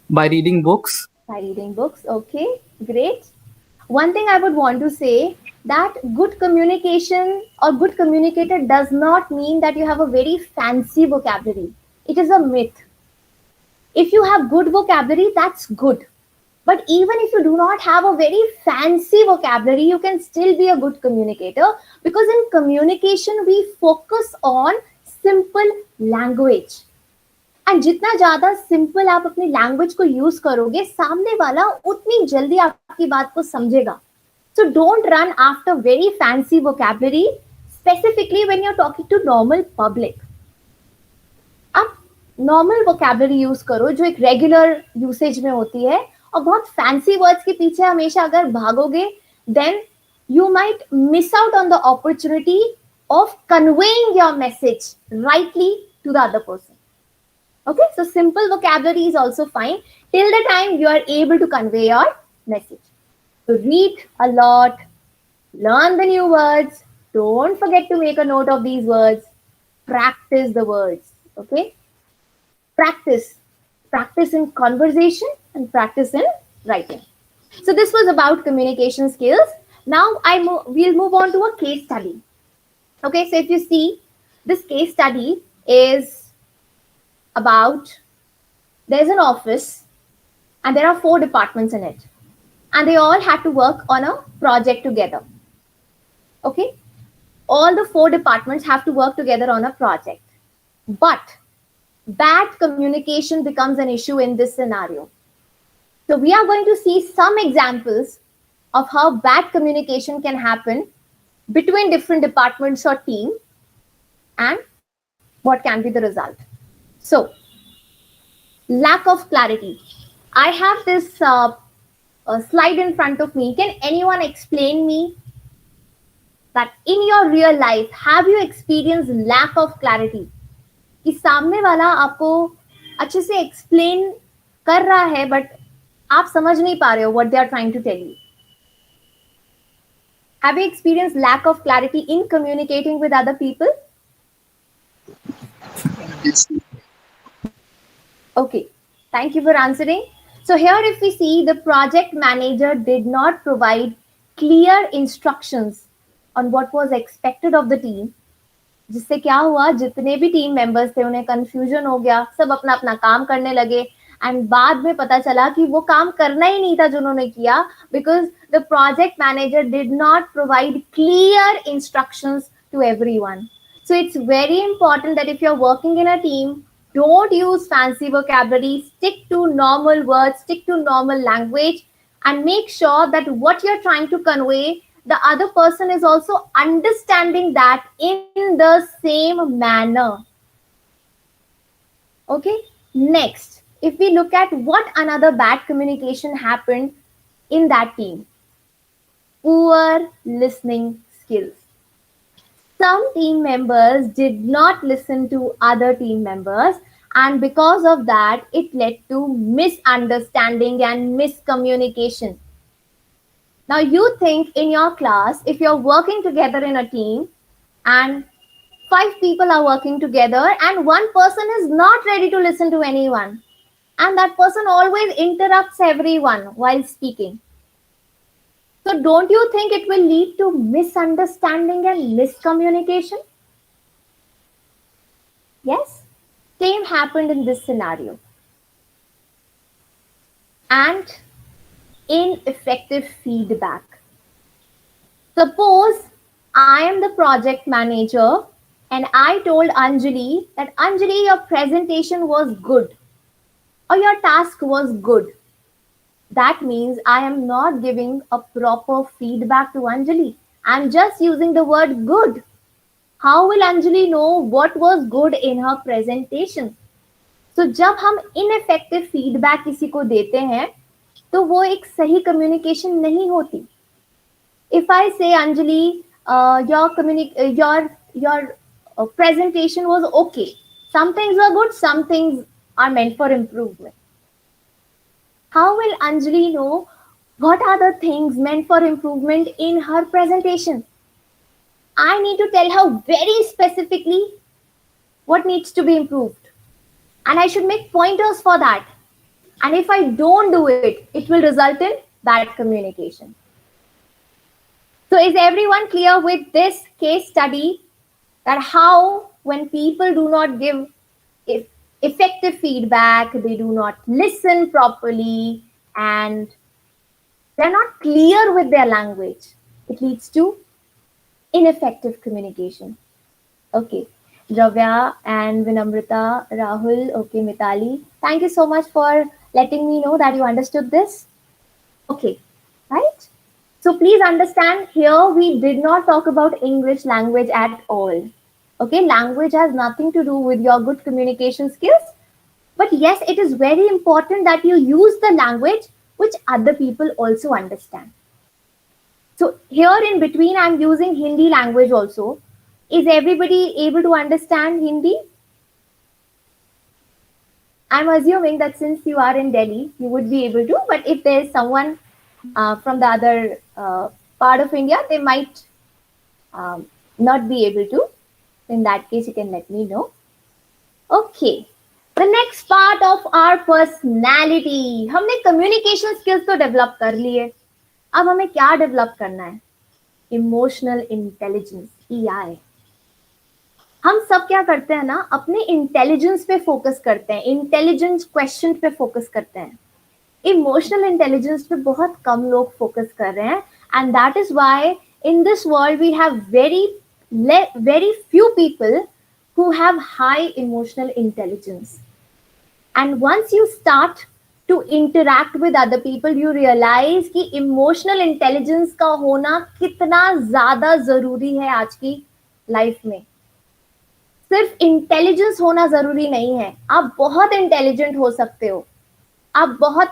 By reading books. By reading books. Okay, great. One thing I would want to say that good communication or good communicator does not mean that you have a very fancy vocabulary. It is a myth. If you have good vocabulary, that's good. But even if you do not have a very fancy vocabulary, you can still be a good communicator, because in communication, we focus on simple language. And जितना ज़्यादा simple आप अपनी language को use करोगे, सामने वाला उतनी जल्दी आपकी बात को समझेगा. So don't run after very fancy vocabulary, specifically when you're talking to normal public. आप normal vocabulary use करो जो एक regular usage में होती है, और बहुत fancy words के पीछे हमेशा अगर भागोगे, then you might miss out on the opportunity of conveying your message rightly to the other person. Okay, so simple vocabulary is also fine till the time you are able to convey your message. So read a lot, learn the new words, don't forget to make a note of these words, practice the words, okay? Practice in conversation and practice in writing. So this was about communication skills. Now we'll move on to a case study. Okay, so if you see, this case study is about, there's an office and there are 4 departments in it, and they all had to work on a project together. Okay, all the 4 departments have to work together on a project, but bad communication becomes an issue in this scenario. So we are going to see some examples of how bad communication can happen between different departments or team and what can be the result. So, lack of clarity. I have this slide in front of me. Can anyone explain me that in your real life, have you experienced lack of clarity? कि सामने वाला आपको अच्छे से explain कर रहा है, but आप समझ नहीं पा रहे हो what they are trying to tell you. Have you experienced lack of clarity in communicating with other people? Okay, thank you for answering. So here if we see, the project manager did not provide clear instructions on what was expected of the team, जिससे क्या हुआ, जितने भी team members थे उन्हें confusion हो गया, सब अपना अपना काम करने लगे एंड बाद में पता चला कि वो काम करना ही नहीं था जो उन्होंने किया, because the project manager did not provide clear instructions to everyone. So it's very important that if you're working in a team, don't use fancy vocabulary, stick to normal words, stick to normal language, and make sure that what you're trying to convey, the other person is also understanding that in the same manner. Okay, next, if we look at what another bad communication happened in that team, poor listening skills. Some team members did not listen to other team members, and because of that it led to misunderstanding and miscommunication. Now you think in your class, if you're working together in a team and 5 people are working together and one person is not ready to listen to anyone, and that person always interrupts everyone while speaking, so don't you think it will lead to misunderstanding and miscommunication? Yes, same happened in this scenario. And ineffective feedback. Suppose I am the project manager and I told Anjali that Anjali, your presentation was good or your task was good. That means I am not giving a proper feedback to Anjali. I'm just using the word good. How will Anjali know what was good in her presentation? So जब हम ineffective feedback किसी को देते हैं तो वो एक सही communication नहीं होती. If I say Anjali, your presentation was okay. Some things were good, some things are meant for improvement. How will Anjali know what are the things meant for improvement in her presentation? I need to tell her very specifically what needs to be improved. And I should make pointers for that. And if I don't do it, it will result in bad communication. So is everyone clear with this case study that how when people do not give effective feedback, they do not listen properly, and they're not clear with their language, it leads to ineffective communication. Okay, Dravya and Vinamrita, Rahul, okay, Mitali, thank you so much for letting me know that you understood this. Okay, right? So please understand, here we did not talk about English language at all. Okay, language has nothing to do with your good communication skills. But yes, it is very important that you use the language which other people also understand. So here in between, I'm using Hindi language also. Is everybody able to understand Hindi? I'm assuming that since you are in Delhi, you would be able to. But if there's someone from the other part of India, they might not be able to. In that case, you can let me know. Okay. The next part of our personality. हमने communication skills तो develop कर लिए. अब हमें क्या develop करना है? Emotional intelligence, EI. हम सब क्या करते हैं ना, अपने intelligence पे focus करते हैं, intelligence question पे focus करते हैं. Emotional intelligence पे बहुत कम लोग focus कर रहे हैं, and that is why in this world we have very few people who have high emotional intelligence. And once you start to interact with other people, you realize कि emotional intelligence का होना कितना ज़्यादा ज़रूरी है आज की लाइफ में. सिर्फ इंटेलिजेंस होना ज़रूरी नहीं है, आप बहुत इंटेलिजेंट हो सकते हो, आप बहुत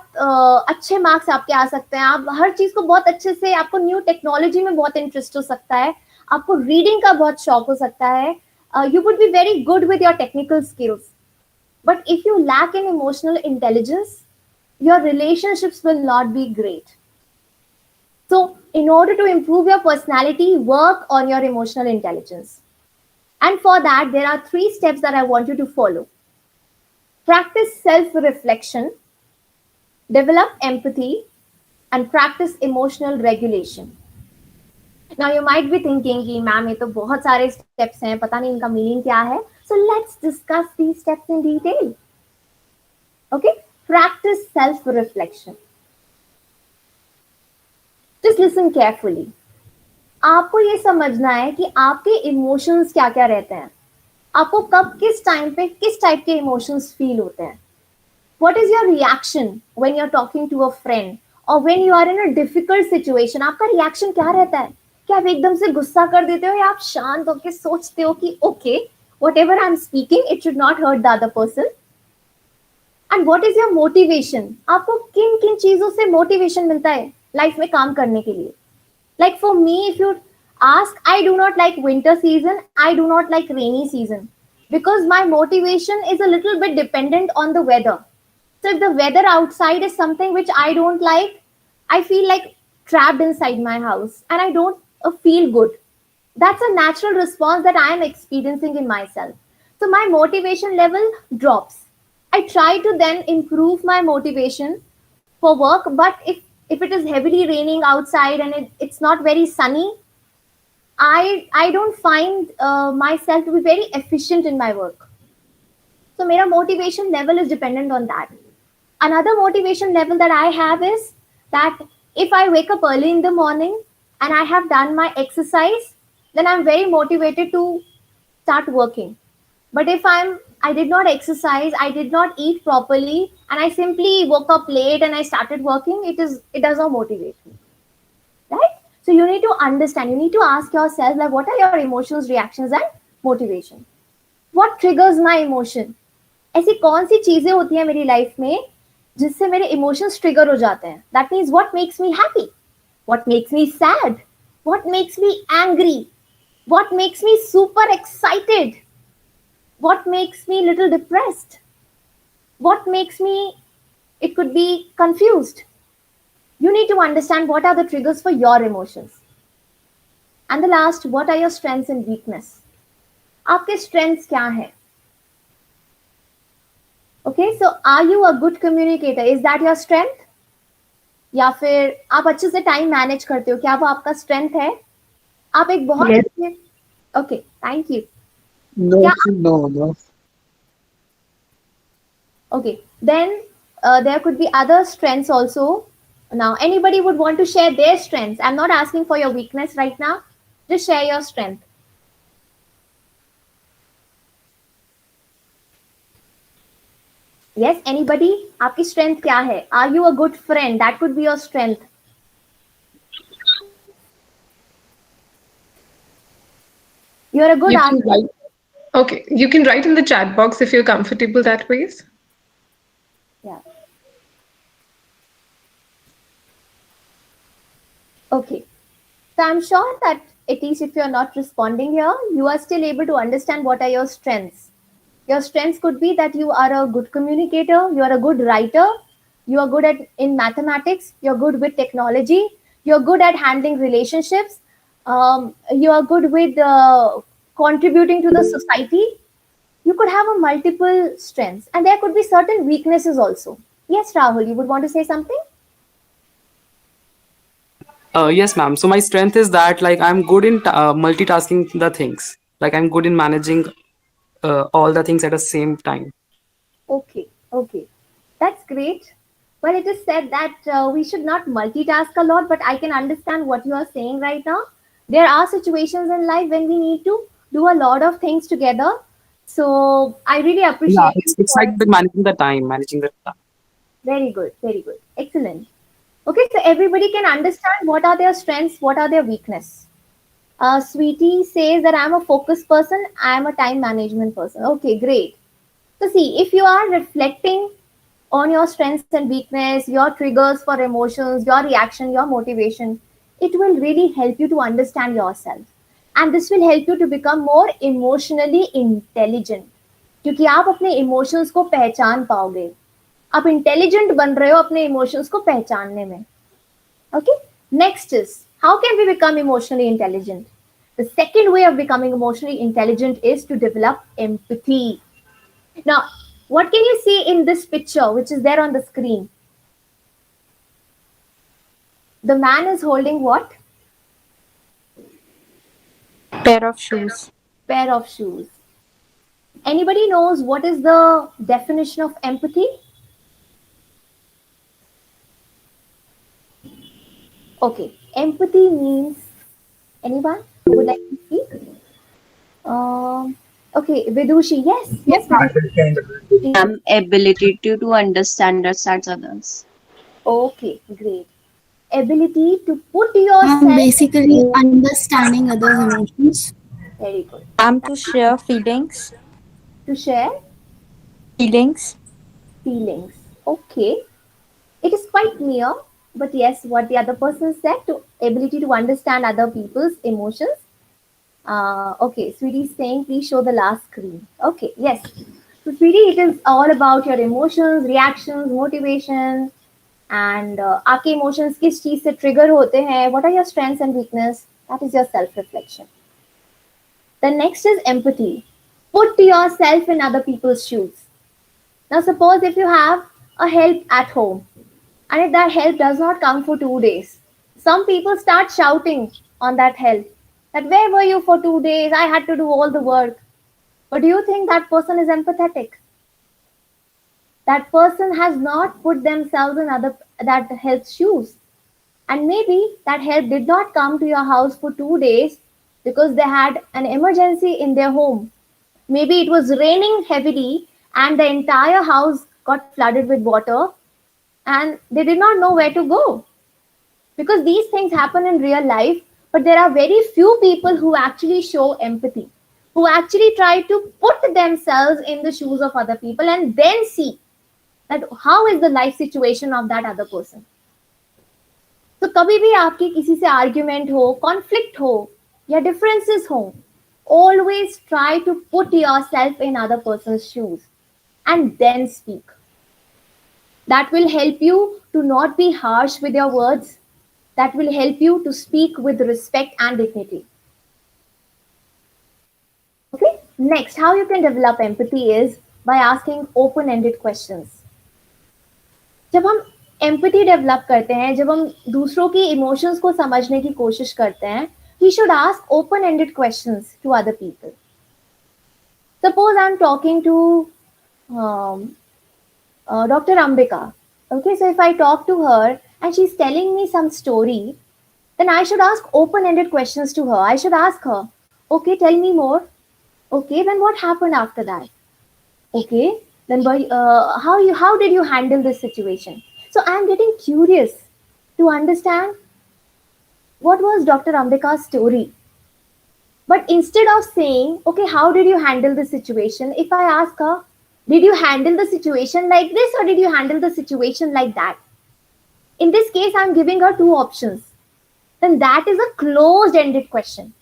अच्छे मार्क्स आपके आ सकते हैं, आप हर चीज़ को बहुत अच्छे से, आपको न्यू टेक्नोलॉजी में बहुत इंटरेस्ट हो सकता है, आपको रीडिंग का बहुत शौक हो सकता है, you would be very good with your technical skills. But if you lack in emotional intelligence, your relationships will not be great. So, in order to improve your personality, work on your emotional intelligence. And for that, there are 3 steps that I want you to follow. Practice self reflection, develop empathy, and practice emotional regulation. Now, you might be thinking, कि ma'am ये तो बहुत सारे steps हैं, पता नहीं इनका meaning क्या है. So, let's discuss these steps in detail. Okay? Practice self reflection. Just listen carefully. आपको ये समझना है कि आपके इमोशंस क्या क्या रहते हैं, आपको कब किस टाइम पे किस टाइप के इमोशंस फील होते हैं. What is your reaction when you're talking to a friend or when you are in a difficult situation? आपका रिएक्शन क्या रहता है? क्या आप एकदम से गुस्सा कर देते हो या आप शांत होकर सोचते हो कि okay whatever I'm speaking it should not hurt the other person? And what is your motivation? आपको किन किन चीजों से मोटिवेशन मिलता है लाइफ में काम करने के लिए? Like for me, if you ask, I do not like winter season, I do not like rainy season, because my motivation is a little bit dependent on the weather. So if the weather outside is something which I don't like, I feel like trapped inside my house and I don't feel good. That's a natural response that I am experiencing in myself. So my motivation level drops. I try to then improve my motivation for work, but if it is heavily raining outside and it's not very sunny, I don't find myself to be very efficient in my work. So my motivation level is dependent on that. Another motivation level that I have is that if I wake up early in the morning and I have done my exercise, then I'm very motivated to start working. But if I did not exercise, I did not eat properly, and I simply woke up late and I started working, it does not motivate me. Right? So you need to understand, you need to ask yourself, like, what are your emotions, reactions, and motivation? What triggers my emotion? ऐसी कौन सी चीजें होती हैं मेरी life में जिससे मेरे emotions trigger हो जाते हैं? That means what makes me happy, what makes me sad, what makes me angry, what makes me super excited, what makes me little depressed, what makes me, it could be confused. You need to understand what are the triggers for your emotions. And the last, what are your strengths and weakness? आपके strengths क्या हैं? Okay, so are you a good communicator? Is that your strength? या फिर आप अच्छे से time manage करते हो, क्या वो आपका स्ट्रेंथ है? आप एक बहुत Yes. Okay, thank you. No. Okay, then there could be other strengths also. Now, anybody would want to share their strengths. I'm not asking for your weakness right now. Just share your strength. Yes, anybody? आपकी strength क्या है? Are you a good friend? That could be your strength. You're a good You can artist. write. Okay, you can write in the chat box if you're comfortable that way. Yeah. Okay. So I'm sure that at least if you're not responding here, you are still able to understand what are your strengths. Your strengths could be that you are a good communicator, you are a good writer, you are good in mathematics, you're good with technology, you're good at handling relationships, you are good with contributing to the society. You could have a multiple strengths, and there could be certain weaknesses also. Yes, Rahul, you would want to say something? Yes, ma'am. So my strength is that like I'm good in multitasking the things. Like I'm good in managing all the things at the same time. Okay, okay. That's great. Well, it is said that we should not multitask a lot, but I can understand what you are saying right now. There are situations in life when we need to do a lot of things together. So I really Yeah, appreciate you it's for like the managing the time. very good, very good. Excellent. Okay, so everybody can understand what are their strengths, what are their weakness. Sweetie says that I'm a focused person, I'm a time management person. Okay, great. So see, if you are reflecting on your strengths and weakness, your triggers for emotions, your reaction, your motivation, it will really help you to understand yourself. And this will help you to become more emotionally intelligent. क्योंकि आप अपने emotions को पहचान पाओगे. आप intelligent बन रहे हो अपने इमोशंस को पहचानने में. Okay, next is how can we become emotionally intelligent? The second way of becoming emotionally intelligent is to develop empathy. Now, what can you see in this picture which is there on the screen? The man is holding what? Pair of shoes. Pair of shoes. Anybody knows what is the definition of empathy? Okay, empathy means, anyone who would like to speak? Okay, Vidushi, yes, ma'am. Ability to understand others. Okay, great. Ability to put yourself. Basically, understanding others' emotions. Very good. To share feelings. To share Feelings. feelings. Okay. It is quite near, but yes, what the other person said, to ability to understand other people's emotions. Okay, Sweetie is saying, please show the last screen. Okay, yes. So, Sweetie, it is all about your emotions, reactions, motivation, and आपके emotions किस चीज से trigger होते हैं? What are your strengths and weakness? That is your self-reflection. The next is empathy. Put yourself in other people's shoes. Now, suppose if you have a help at home, and if that help does not come for 2 days, some people start shouting on that help that where were you for 2 days? I had to do all the work. But do you think that person is empathetic? That person has not put themselves in other that help's shoes. And maybe that help did not come to your house for 2 days because they had an emergency in their home. Maybe it was raining heavily and the entire house got flooded with water and they did not know where to go. Because these things happen in real life, but there are very few people who actually show empathy, who actually try to put themselves in the shoes of other people and then see that how is the life situation of that other person. तो कभी भी आपकी किसी से argument हो, conflict हो या differences हो, always try to put yourself in other person's shoes and then speak. That will help you to not be harsh with your words. That will help you to speak with respect and dignity. Okay, next, how you can develop empathy is by asking open-ended questions. जब हम empathy develop करते हैं, जब हम दूसरों की emotions को समझने की कोशिश करते हैं, we should ask open-ended questions to other people. Suppose I'm talking to Dr. Ambika. Okay, so if I talk to her and she's telling me some story, then I should ask open-ended questions to her. I should ask her, okay, tell me more. Okay, then what happened after that? Okay, then how did you handle this situation? So I'm getting curious to understand what was Dr. Ambika's story. But instead of saying, okay, how did you handle the situation? If I ask her, did you handle the situation like this or did you handle the situation like that? In this case, I'm giving her two options. Then that is a closed-ended question.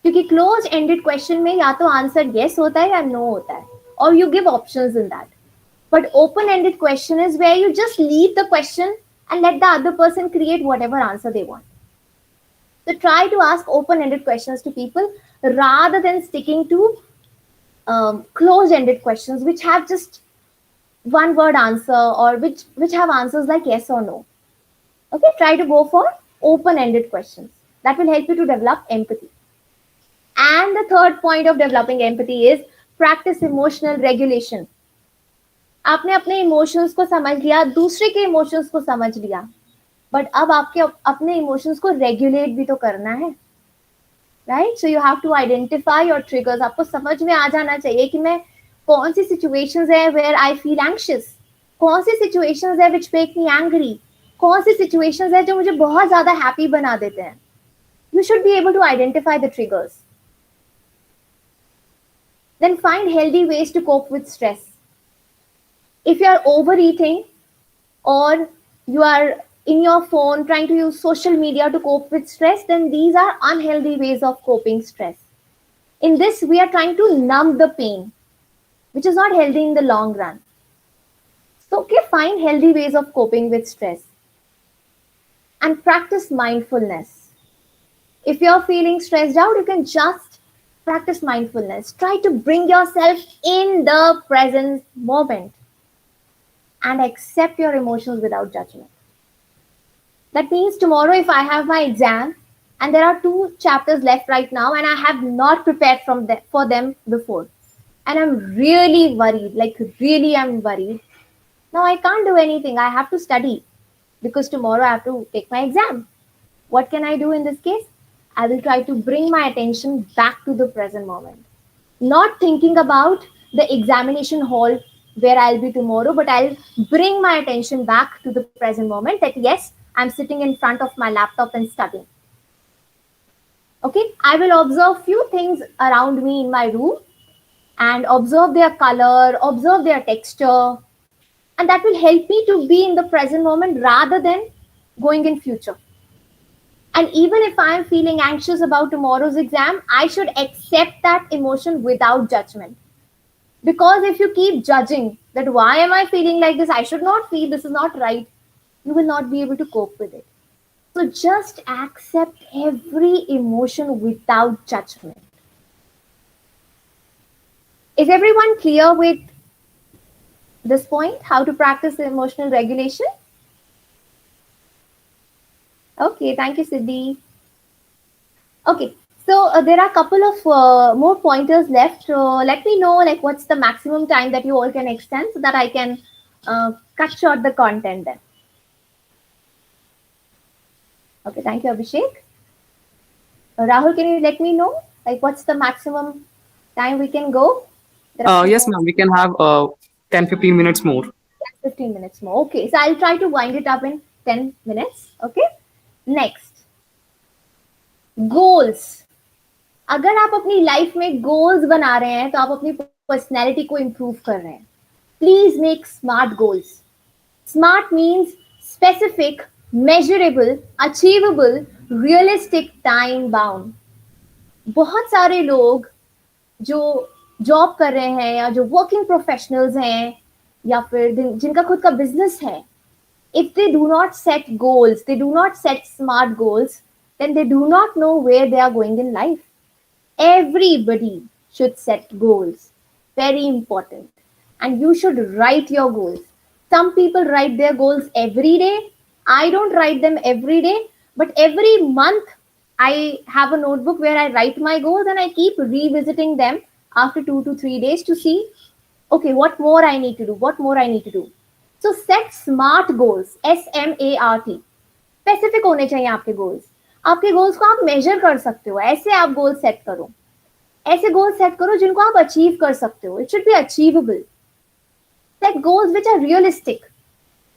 क्योंकि closed-ended question में या तो answer yes होता है या no होता है, or you give options in that. But open-ended question is where you just leave the question and let the other person create whatever answer they want. So try to ask open-ended questions to people rather than sticking to closed-ended questions which have just one-word answer or which have answers like yes or no. Okay, try to go for open-ended questions. That will help you to develop empathy. And the third point of developing empathy is practice emotional regulation. आपने अपने emotions को समझ लिया, दूसरे के emotions को समझ लिया, बट अब आपके अपने इमोशंस को रेगुलेट भी तो करना है, right? So you have to identify your triggers. आपको समझ में आ जाना चाहिए कि मैं कौन सी सिचुएशंस है वेयर आई फील एंग्शियस, कौन सी सिचुएशंस है व्हिच मेक मी एंग्री, कौन सी सिचुएशंस है जो मुझे बहुत ज्यादा हैप्पी बना देते हैं. You should be able to identify the triggers. Then find healthy ways to cope with stress. If you are overeating or you are in your phone trying to use social media to cope with stress, then these are unhealthy ways of coping stress. In this, we are trying to numb the pain, which is not healthy in the long run. So, okay, find healthy ways of coping with stress and practice mindfulness. If you're feeling stressed out, you can just practice mindfulness. Try to bring yourself in the present moment and accept your emotions without judgment. That means tomorrow, if I have my exam and there are two chapters left right now, and I have not prepared for them before, and I'm really worried, like really, I'm worried. Now I can't do anything. I have to study because tomorrow I have to take my exam. What can I do in this case? I will try to bring my attention back to the present moment. Not thinking about the examination hall where I'll be tomorrow, but I'll bring my attention back to the present moment that yes, I'm sitting in front of my laptop and studying. Okay, I will observe few things around me in my room and observe their color, observe their texture, and that will help me to be in the present moment rather than going in future. And even if I am feeling anxious about tomorrow's exam, I should accept that emotion without judgment. Because if you keep judging that why am I feeling like this, I should not feel, this is not right, you will not be able to cope with it. So just accept every emotion without judgment. Is everyone clear with this point? How to practice emotional regulation? Okay, thank you, Siddhi. Okay, so there are a couple of more pointers left. Let me know like what's the maximum time that you all can extend so that I can cut short the content then. Okay, thank you, Abhishek. Rahul, can you let me know like what's the maximum time we can go? Yes, ma'am. We can have 10-15 minutes more. 15 minutes more. Okay, so I'll try to wind it up in 10 minutes. Okay, next, goals. अगर आप अपनी life में goals बना रहे हैं तो आप अपनी पर्सनैलिटी को इम्प्रूव कर रहे हैं. Please make smart goals. Smart means specific, measurable, achievable, realistic, time bound. बहुत सारे लोग जो जॉब कर रहे हैं या जो वर्किंग प्रोफेशनल्स हैं या फिर जिनका खुद का बिजनेस है, if they do not set goals, they do not set smart goals, then they do not know where they are going in life. Everybody should set goals. Very important. And you should write your goals. Some people write their goals every day. I don't write them every day, but every month I have a notebook where I write my goals and I keep revisiting them after 2 to 3 days to see, okay, what more I need to do, what more I need to do. So set smart goals, SMART. Specific होने चाहिए आपके goals. आपके goals को आप major कर सकते हो. ऐसे आप गोल सेट करो, ऐसे गोल सेट करो जिनको आप अचीव कर सकते हो. It should be achievable. Set goals which are realistic.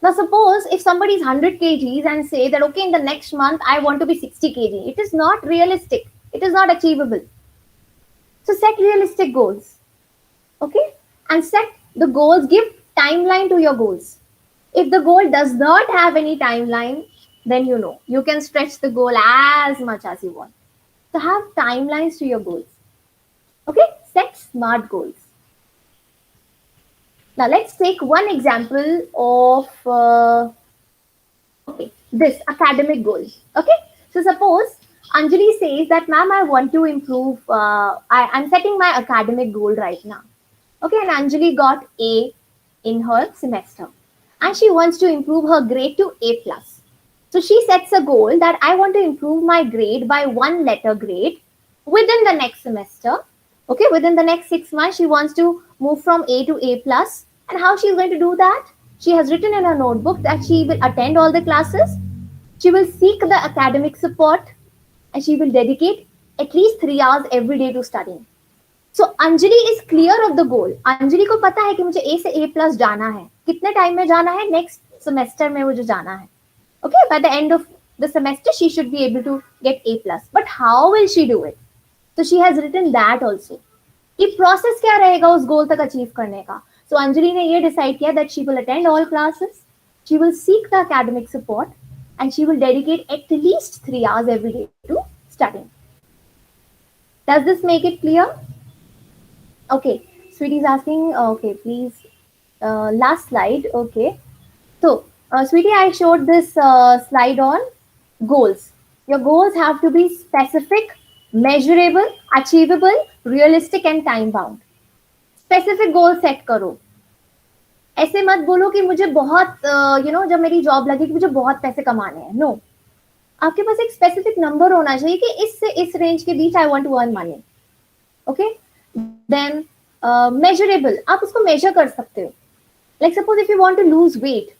Now suppose if somebody is 100 kgs and say that okay, in the next month I want to be 60 kg, it is not realistic, it is not achievable. So set realistic goals. Okay, and set the goals, give timeline to your goals. If the goal does not have any timeline, then you can stretch the goal as much as you want. So have timelines to your goals. Okay, set smart goals. Now let's take one example of this academic goal. Okay, so suppose Anjali says that ma'am, I want to improve, I'm setting my academic goal right now. Okay, and Anjali got A in her semester and she wants to improve her grade to A+. So she sets a goal that I want to improve my grade by 1 letter grade within the next semester. Okay, within the next 6 months, she wants to move from A to A+. And how she is going to do that? She has written in her notebook that she will attend all the classes, she will seek the academic support, and she will dedicate at least 3 hours every day to studying. So Anjali is clear of the goal. Anjali को पता है कि मुझे A से A+ जाना है. कितने time में जाना है? Next semester में मुझे जाना है. Okay, by the end of the semester, she should be able to get A+. But how will she do it? So she has written that also. कि process क्या रहेगा उस goal तक achieve करने का? So Anjali ने ये decide किया that she will attend all classes, she will seek the academic support, and she will dedicate at least 3 hours every day to studying. Does this make it clear? Okay, Sweetie is asking, okay, please Last slide. Okay. So, sweetie, I showed this slide on goals. Your goals have to be specific, measurable, achievable, realistic, and time bound. Specific goal set करो. ऐसे मत बोलो कि मुझे बहुत जब मेरी job लगी कि मुझे बहुत पैसे कमाने हैं. नो, आपके पास एक स्पेसिफिक नंबर होना चाहिए कि इससे इस रेंज के बीच I want to earn money. Okay, then measurable, आप उसको मेजर कर सकते हो. Like suppose if you want to lose weight,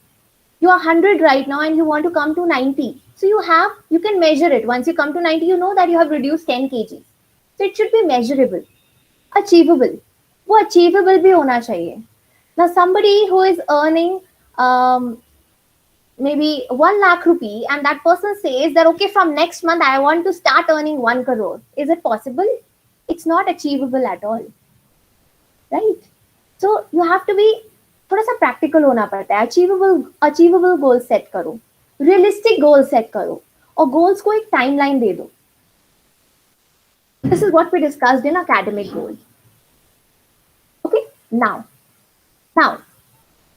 you are 100 right now and you want to come to 90, so you can measure it. Once you come to 90, you know that you have reduced 10 kgs, so it should be measurable, achievable. वो achievable भी होना चाहिए. Now somebody who is earning um, maybe 1 lakh rupee and that person says that okay, from next month I want to start earning 1 crore, is it possible? It's not achievable at all, right? So you have to be थोड़ा सा practical होना पड़ता है. Achievable goal set करो, realistic goal set करो, और goals को एक टाइमलाइन दे दो. This is what we discussed in academic goal. Okay, now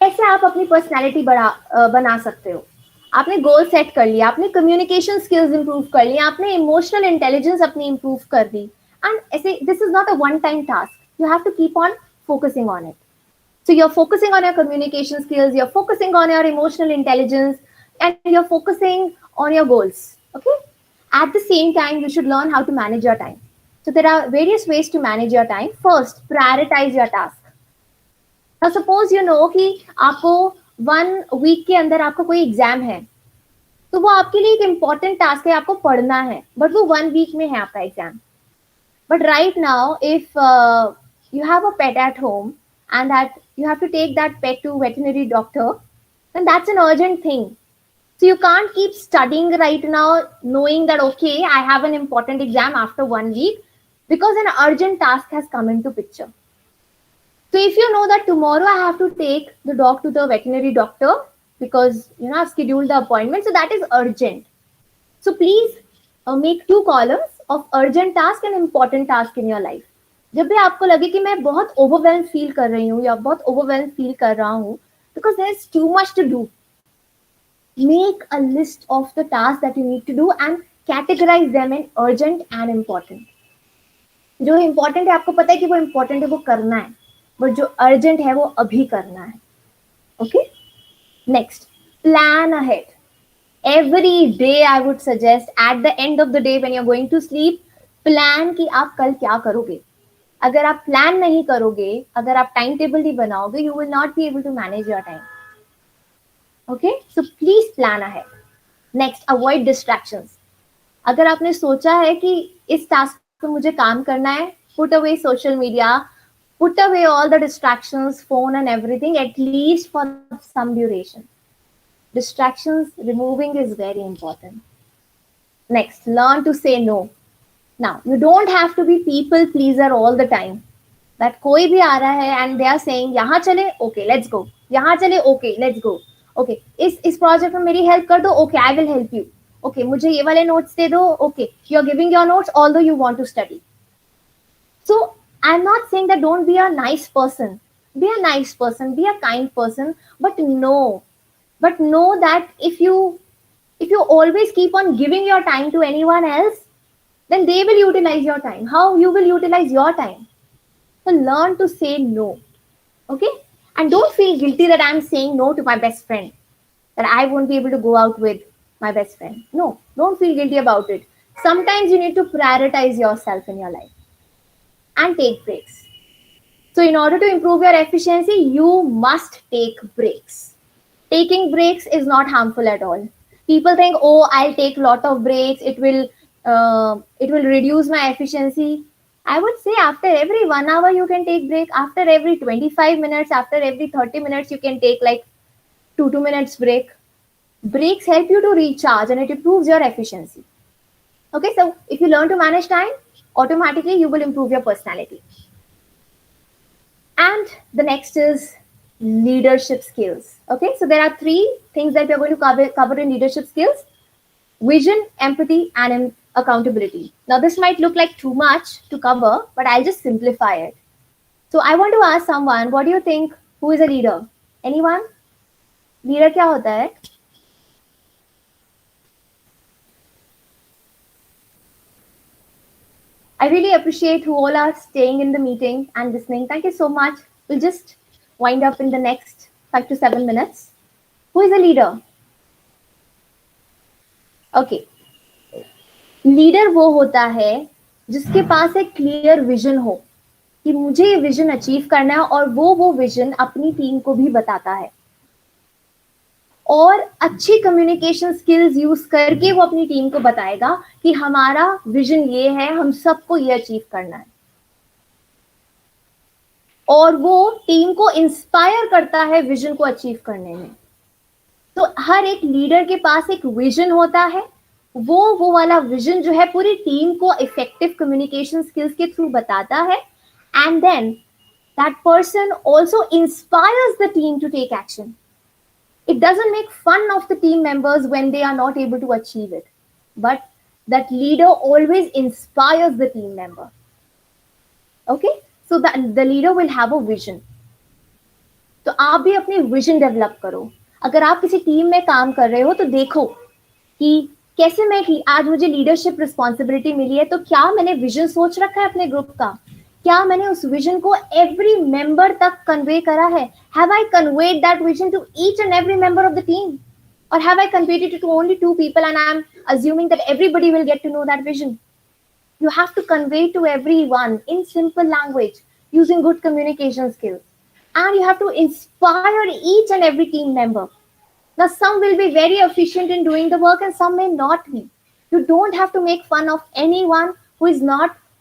कैसे आप अपनी पर्सनालिटी बना सकते हो. आपने गोल सेट कर लिया, आपने कम्युनिकेशन स्किल्स इंप्रूव कर लिया, आपने इमोशनल इंटेलिजेंस अपनी इंप्रूव कर दी, एंड ऐसे this is not a one time task. You have to keep on focusing on it. So you're focusing on your communication skills, you're focusing on your emotional intelligence, and you're focusing on your goals. Okay? At the same time, you should learn how to manage your time. So there are various ways to manage your time. First, prioritize your task. Now suppose you know कि आपको 1 week के अंदर आपका कोई exam है, तो वो आपके लिए एक इम्पॉर्टेंट टास्क है, आपको पढ़ना है, बट वो 1 week में है आपका exam. But right now, if you have a pet at home and that you have to take that pet to veterinary doctor, then that's an urgent thing. So you can't keep studying right now knowing that okay, I have an important exam after 1 week, because an urgent task has come into picture. So if you know that tomorrow I have to take the dog to the veterinary doctor because I've scheduled the appointment, so that is urgent. So please make 2 columns of urgent task and important task in your life. जब भी आपको लगे कि मैं बहुत overwhelm feel कर रही हूँ या बहुत ओवरवेल्म फील कर रहा हूँ because there is too much to do, make a list of the task that you need to do and categorise them in urgent and important. जो इम्पोर्टेंट है आपको पता है कि वो इम्पोर्टेंट है, वो करना है, बट जो अर्जेंट है वो अभी करना है. Okay, next, plan ahead. Every day I would suggest at the end of the day when you are going to sleep, plan कि आप कल क्या करोगे. अगर आप प्लान नहीं करोगे, अगर आप टाइम टेबल नहीं बनाओगे, you will not be able to manage your time. Okay, so please plan ahead. Next, avoid distractions. अगर आपने सोचा है कि इस टास्क पे मुझे काम करना है, put away social media, put away all the distractions, phone and everything, at least for some duration. Distractions removing is very important. Next, learn to say no. Now, you don't have to be people pleaser all the time. That कोई भी आ रहा है and they are saying यहाँ चले, okay, let's go. यहाँ चले, okay, let's go. Okay, इस project में मेरी हेल्प कर दो, okay, I will help you. Okay, मुझे ये वाले नोट्स दे दो, okay, you are giving your notes although you want to study. So, I'm not saying that don't be a nice person. Be a nice person, be a kind person, but know that if you always keep on giving your time to anyone else, then they will utilize your time. How you will utilize your time? So learn to say no. Okay, and don't feel guilty that I'm saying no to my best friend, that I won't be able to go out with my best friend. No, don't feel guilty about it. Sometimes you need to prioritize yourself in your life and take breaks. So in order to improve your efficiency, you must take breaks. Taking breaks is not harmful at all. People think, oh, I'll take a lot of breaks, it will reduce my efficiency. I would say after every 1 hour you can take break, after every 25 minutes, after every 30 minutes you can take like 2 minutes break. Breaks help you to recharge and it improves your efficiency. Okay, so if you learn to manage time, automatically you will improve your personality. And the next is leadership skills. Okay, so there are 3 things that we are going to cover in leadership skills: vision, empathy, and accountability. Now this might look like too much to cover, but I'll just simplify it. So I want to ask someone, what do you think Who is a leader? Anyone? Leader क्या होता है? I really appreciate who all are staying in the meeting and listening. Thank you so much. We'll just wind up in the next 5 to 7 minutes. Who is a leader? Okay. Leader वो होता है जिसके पास एक clear vision हो कि मुझे ये vision achieve करना है, और वो विजन अपनी टीम को भी बताता है, और अच्छी कम्युनिकेशन स्किल्स यूज करके वो अपनी टीम को बताएगा कि हमारा विजन ये है, हम सबको ये अचीव करना है, और वो टीम को इंस्पायर करता है विजन को अचीव करने में। तो हर एक लीडर के पास एक विजन होता है, वो वाला विजन जो है पूरी टीम को इफेक्टिव कम्युनिकेशन स्किल्स के थ्रू बताता है, and then that person also inspires the team to take action. It doesn't make fun of the team members when they are not able to achieve it, but that leader always inspires the team member. Okay, so the leader will have a vision. तो आप भी अपनी vision develop करो. अगर आप किसी team में काम कर रहे हो तो देखो कि कैसे मैं आज मुझे लीडरशिप रिस्पॉन्सिबिलिटी मिली है, तो क्या मैंने विजन सोच रखा है अपने ग्रुप का, क्या मैंने उस विजन को एवरी मेंबर तक कन्वे करा है? Have I conveyed that vision to each and every member of the team, और have I conveyed it to only 2 people and I am assuming that everybody will get to know that vision? You have to convey to everyone in simple language using good communication skills, and you have to inspire each and every team member. Now some will be very efficient in doing the work and some may not be. You don't have to make fun of anyone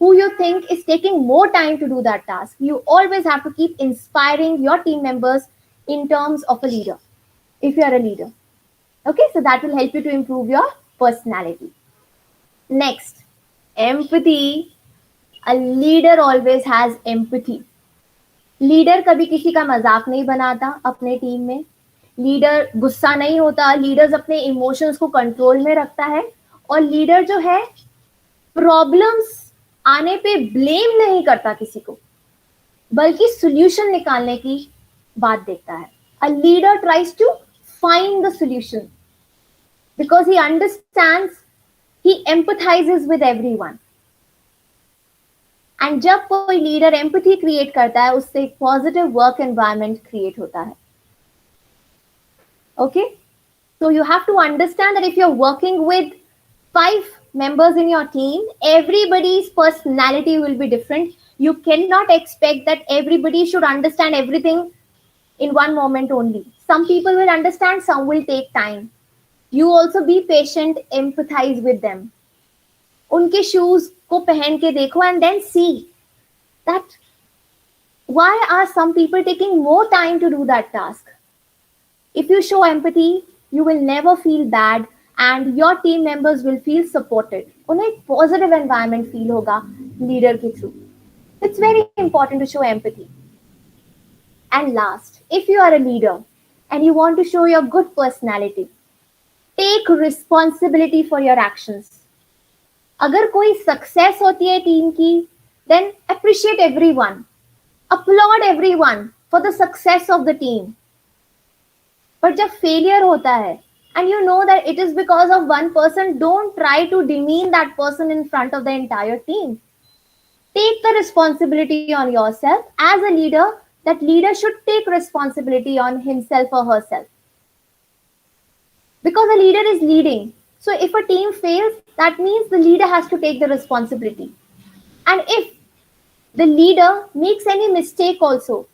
who you think is taking more time to do that task. You always have to keep inspiring your team members in terms of a leader, if you are a leader. Okay, so that will help you to improve your personality. Next, empathy. A leader always has empathy. Leader कभी किसी का मजाक नहीं बनाता अपने team में, leader गुस्सा नहीं होता, लीडर्स अपने इमोशंस को कंट्रोल में रखता है, और लीडर जो है प्रॉब्लम्स आने पे ब्लेम नहीं करता किसी को, बल्कि सॉल्यूशन निकालने की बात देखता है. A leader tries to find the solution because he understands, he empathizes with everyone. And जब कोई लीडर एम्पैथी क्रिएट करता है, उससे एक पॉजिटिव वर्क एनवायरनमेंट क्रिएट होता है. Okay, so you have to understand that if you're working with 5 members in your team, everybody's personality will be different. You cannot expect that everybody should understand everything in one moment only. Some people will understand, some will take time. You also be patient, empathize with them. उनके shoes को पहन के देखो and then see that why are some people taking more time to do that task. If you show empathy, you will never feel bad and your team members will feel supported. उन्हें एक positive environment feel होगा leader के through. It's very important to show empathy. And last, if you are a leader and you want to show your good personality, take responsibility for your actions. अगर कोई success होती है team की, then appreciate everyone, applaud everyone for the success of the team. But जब failure होता है and you know that it is because of one person, don't try to demean that person in front of the entire team. Take the responsibility on yourself. As a leader, that leader should take responsibility on himself or herself. Because a leader is leading. So if a team fails, that means the leader has to take the responsibility. And if the leader makes any mistake also,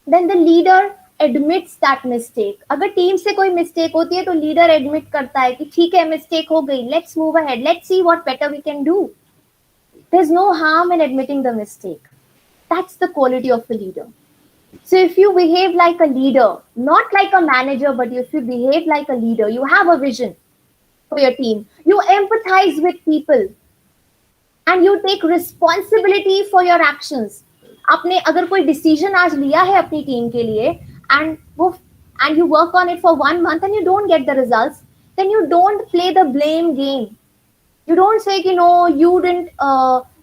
then the leader admits that mistake. अगर team से कोई mistake होती है तो leader admit करता है कि ठीक है mistake हो गई, let's move ahead, let's see what better we can do. There's no harm in admitting the mistake. That's the quality of a leader. So if you behave like a leader, not like a manager, but if you behave like a leader, you have a vision for your team, you empathize with people, and you take responsibility for your actions. आपने अगर कोई decision आज लिया है अपनी team के लिए and you work on it for 1 month and you don't get the results, then you don't play the blame game. You don't say, no, you didn't,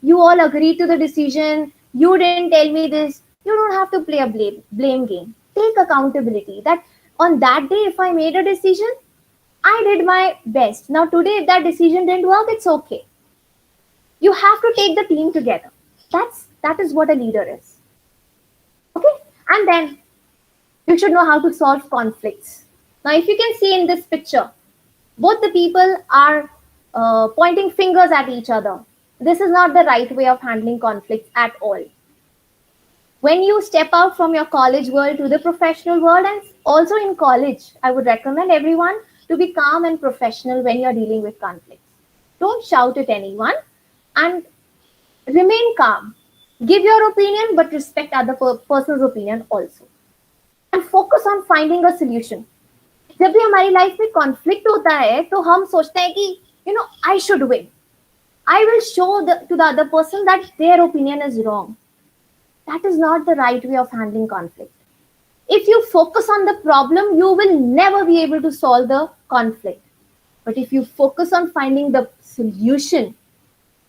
you all agreed to the decision, you didn't tell me this. You don't have to play a blame game. take accountability that on that day, if I made a decision, I did my best. Now, today, if that decision didn't work, it's okay. You have to take the team together. That is what a leader is. Okay, and then you should know how to solve conflicts. Now, if you can see in this picture, both the people are pointing fingers at each other. This is not the right way of handling conflicts at all. When you step out from your college world to the professional world, and also in college, I would recommend everyone to be calm and professional when you're dealing with conflicts. Don't shout at anyone and remain calm. Give your opinion, but respect other person's opinion also. And focus on finding a solution. जब भी हमारी life में conflict होता है तो हम सोचते हैं कि I should win, I will show to the other person that their opinion is wrong. That is not the right way of handling conflict. If you focus on the problem, you will never be able to solve the conflict. But if you focus on finding the solution,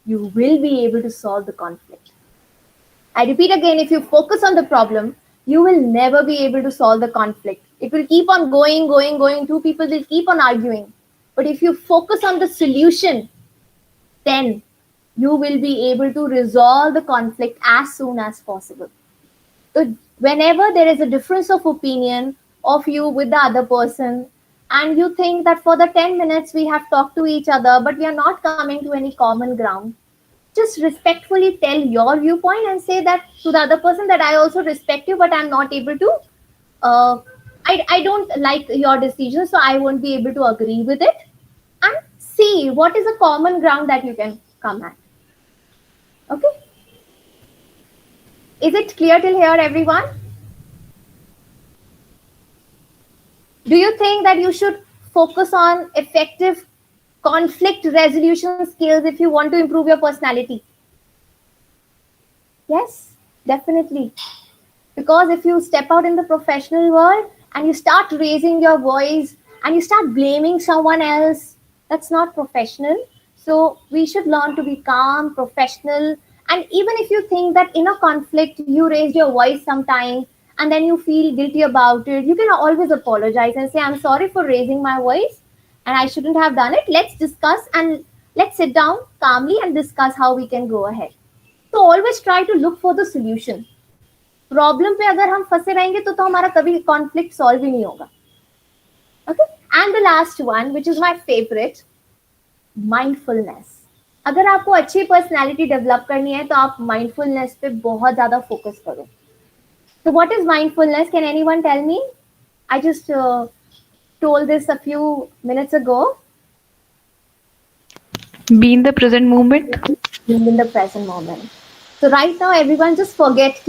you will be able to solve the conflict. I repeat again, if you focus on the problem, you will never be able to solve the conflict. It will keep on going. Two people will keep on arguing. But if you focus on the solution, then you will be able to resolve the conflict as soon as possible. So whenever there is a difference of opinion of you with the other person, and you think that for the 10 minutes we have talked to each other, but we are not coming to any common ground, just respectfully tell your viewpoint and say that to the other person that I also respect you, but I'm not able to, I don't like your decision, so I won't be able to agree with it. And see what is a common ground that you can come at. Okay? Is it clear till here, everyone? Do you think that you should focus on effective conflict resolution skills if you want to improve your personality? Yes, definitely. Because if you step out in the professional world and you start raising your voice and you start blaming someone else, that's not professional. So we should learn to be calm, professional. And even if you think that in a conflict, you raised your voice sometime and then you feel guilty about it, you can always apologize and say, I'm sorry for raising my voice and I shouldn't have done it. Let's discuss and let's sit down calmly and discuss how we can go ahead. So always try to look for the solution. Problem पे अगर हम फंसे रहेंगे तो हमारा कभी conflict solve ही नहीं होगा. Okay, and the last one which is my favourite, mindfulness. अगर आपको अच्छी पर्सनालिटी डेवलप करनी है तो आप माइंडफुलनेस पे बहुत ज्यादा फोकस करो. So what is mindfulness? Can anyone tell me? I just told this a few minutes ago. Be in the present moment. Being in the present moment. So right now, everyone just forget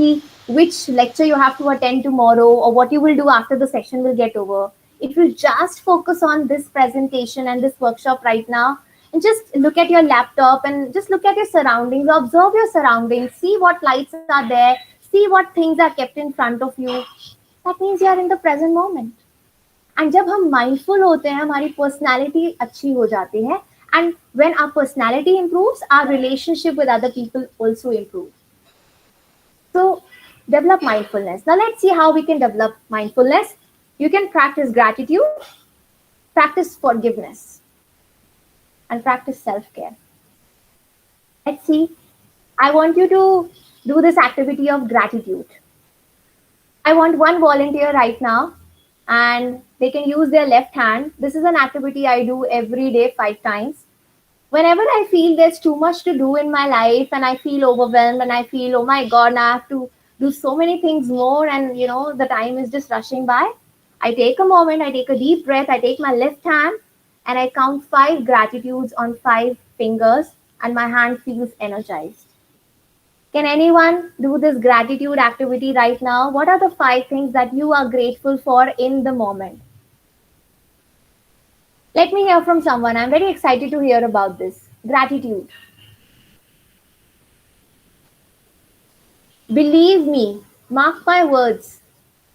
which lecture you have to attend tomorrow or what you will do after the session will get over. If you just focus on this presentation and this workshop right now, and just look at your laptop and just look at your surroundings, observe your surroundings, see what lights are there, see what things are kept in front of you. That means you are in the present moment. And जब हम mindful होते हैं, हमारी personality अच्छी हो जाती है. And when our personality improves, our relationship with other people also improves. So develop mindfulness. Now let's see how we can develop mindfulness. You can practice gratitude, practice forgiveness, and practice self-care. Let's see. I want you to do this activity of gratitude. I want one volunteer right now, and they can use their left hand. This is an activity I do every day 5 times. Whenever I feel there's too much to do in my life and I feel overwhelmed and I feel, oh my God, now I have to do so many things more and the time is just rushing by, I take a moment, I take a deep breath, I take my left hand and I count 5 gratitudes on 5 fingers and my hand feels energized. Can anyone do this gratitude activity right now? What are the 5 things that you are grateful for in the moment? Let me hear from someone. I'm very excited to hear about this. Gratitude. Believe me, mark my words.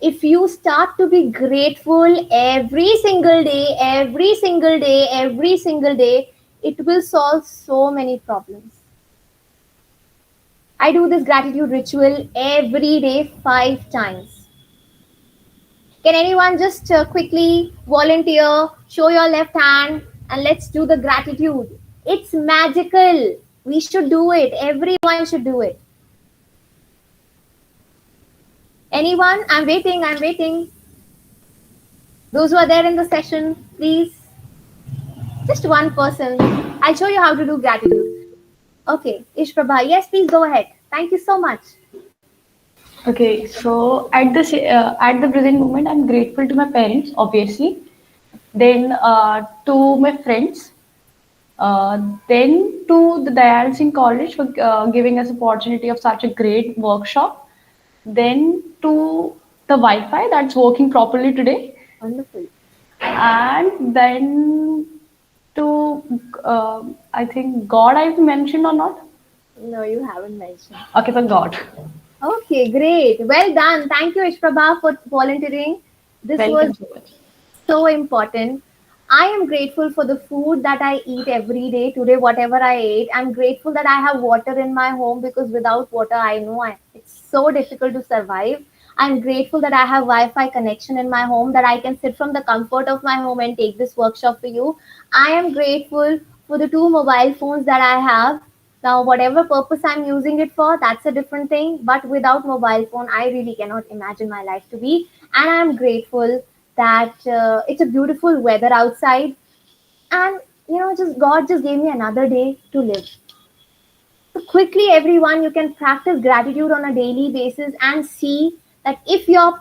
If you start to be grateful every single day, it will solve so many problems. I do this gratitude ritual every day 5 times. Can anyone just quickly volunteer, show your left hand, and let's do the gratitude? It's magical. We should do it. Everyone should do it. Anyone? I'm waiting. I'm waiting. Those who are there in the session, please. Just one person. I'll show you how to do gratitude. Okay, Ishprabha. Yes, please go ahead. Thank you so much. Okay, so at the present moment, I'm grateful to my parents, obviously. Then to my friends. Then to the Dayal Singh College for giving us opportunity of such a great workshop. Then to the Wi-Fi that's working properly today. Wonderful. And then to I think God I've mentioned or not? No, you haven't mentioned. Okay, so God. Okay, great. Well done. Thank you, Ishprabha, for volunteering. This Welcome was so much. so important. I am grateful for the food that I eat every day. Today, whatever I ate, I'm grateful that I have water in my home because without water, I know it's so difficult to survive. I'm grateful that I have Wi-Fi connection in my home, that I can sit from the comfort of my home and take this workshop for you. I am grateful for the two mobile phones that I have. Now, whatever purpose I'm using it for, that's a different thing. But without mobile phone, I really cannot imagine my life to be. And I'm grateful that it's a beautiful weather outside, and just God just gave me another day to live. So quickly, everyone, you can practice gratitude on a daily basis and see that if your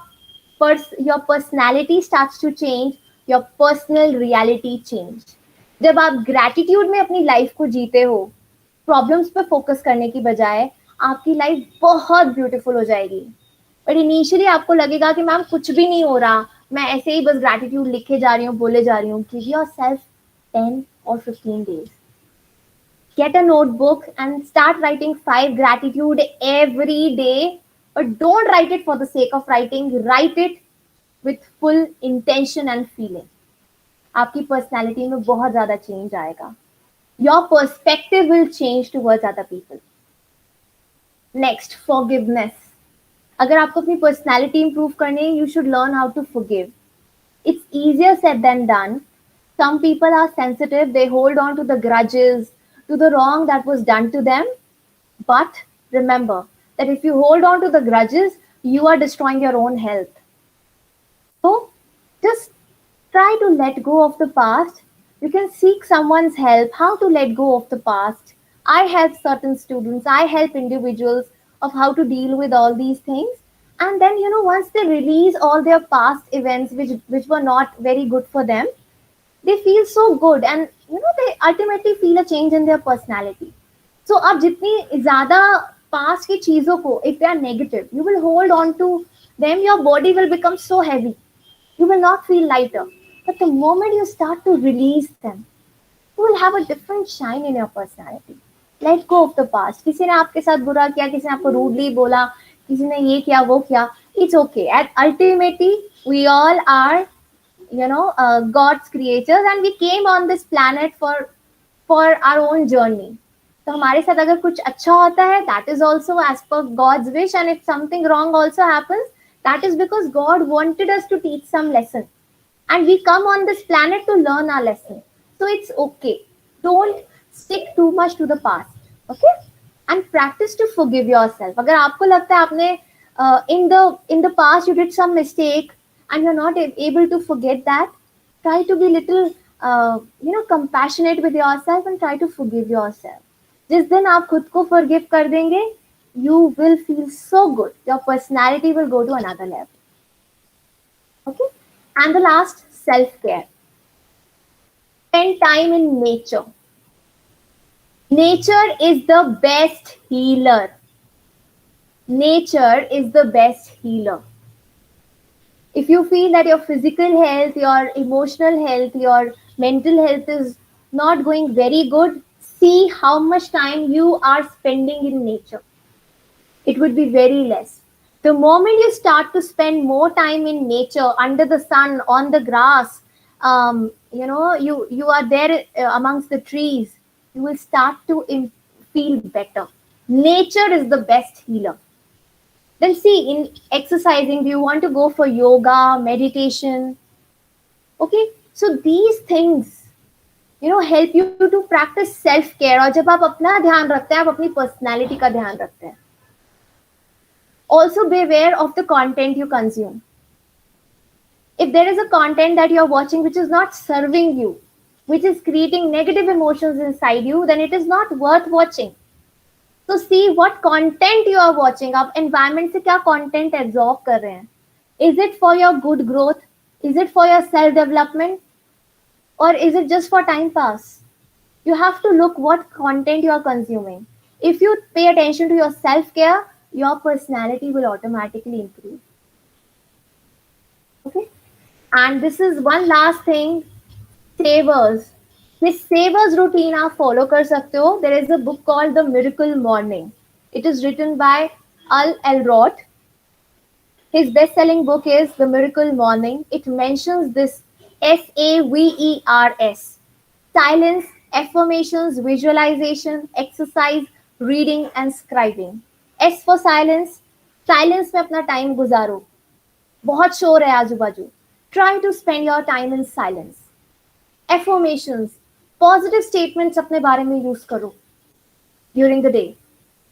personality starts to change, your personal reality change. जब आप gratitude में अपनी life को जीते हो, problems पे focus करने की बजाय आपकी life बहुत beautiful हो जाएगी. बट इनिशियली आपको लगेगा कि मैम कुछ भी नहीं हो रहा, मैं ऐसे ही बस ग्रैटिट्यूड लिखे जा रही हूँ, बोले जा रही हूँ. Give yourself 10 or 15 days. Get a notebook and start writing 5 gratitude every day. But don't write it for the sake of writing. Write it with full intention and feeling. आपकी पर्सनैलिटी में बहुत ज्यादा चेंज आएगा. Your perspective will change towards other people. Next, forgiveness. अगर आपको अपनी personality improve करनी है, you should learn how to forgive. It's easier said than done. Some people are sensitive, they hold on to the grudges, to the wrong that was done to them. But remember that if you hold on to the grudges, you are destroying your own health. So just try to let go of the past. You can seek someone's help, how to let go of the past. I help certain students, I help individuals of how to deal with all these things. And then, once they release all their past events which were not very good for them, they feel so good, and they ultimately feel a change in their personality. So अब जितनी ज़्यादा past की चीज़ों को, if they are negative, you will hold on to them, your body will become so heavy. You will not feel lighter. But the moment you start to release them, you will have a different shine in your personality. Let go of the past. किसी ने आपके साथ बुरा किया, किसी ने आपको rudely बोला, किसी ने ये किया वो किया. It's okay. And ultimately, we all are God's creatures, and we came on this planet for our own journey. तो हमारे साथ अगर कुछ अच्छा होता है, that is also as per God's wish, and if something wrong also happens, that is because God wanted us to teach some lesson, and we come on this planet to learn our lesson. So it's okay. Don't stick too much to the past, okay? And practice to forgive yourself. अगर आपको लगता है आपने in the past you did some mistake and you're not able to forget that, try to be little compassionate with yourself and try to forgive yourself. जिस दिन आप खुद को forgive कर देंगे, you will feel so good. Your personality will go to another level. Okay? And the last, self-care. Spend time in nature. Nature is the best healer. Nature is the best healer. If you feel that your physical health, your emotional health, your mental health is not going very good, see how much time you are spending in nature. It would be very less. The moment you start to spend more time in nature, under the sun, on the grass, you are there amongst the trees, you will start to feel better. Nature is the best healer. Then see, in exercising, do you want to go for yoga, meditation? Okay, so these things help you to practice self care. और जब आप अपना ध्यान रखते हैं आप अपनी personality का ध्यान रखते हैं. Also be aware of the content you consume. If there is a content that you're watching which is not serving you, which is creating negative emotions inside you, then it is not worth watching. So see what content you are watching. आप environment से क्या content absorb कर रहे हैं? Is it for your good growth? Is it for your self development? Or is it just for time pass? You have to look what content you are consuming. If you pay attention to your self care, your personality will automatically improve. Okay? And this is one last thing, savers. This savers routine आप follow कर सकते हो. There is a book called The Miracle Morning. It is written by Al Elrod. His best-selling book is The Miracle Morning. It mentions this SAVERS. Silence, affirmations, visualization, exercise, reading and scribing. S for silence. Silence में अपना time गुजारो. बहुत शोर है आजू बाजू. Try to spend your time in silence. Affirmations, positive statements अपने बारे में use करो during the day.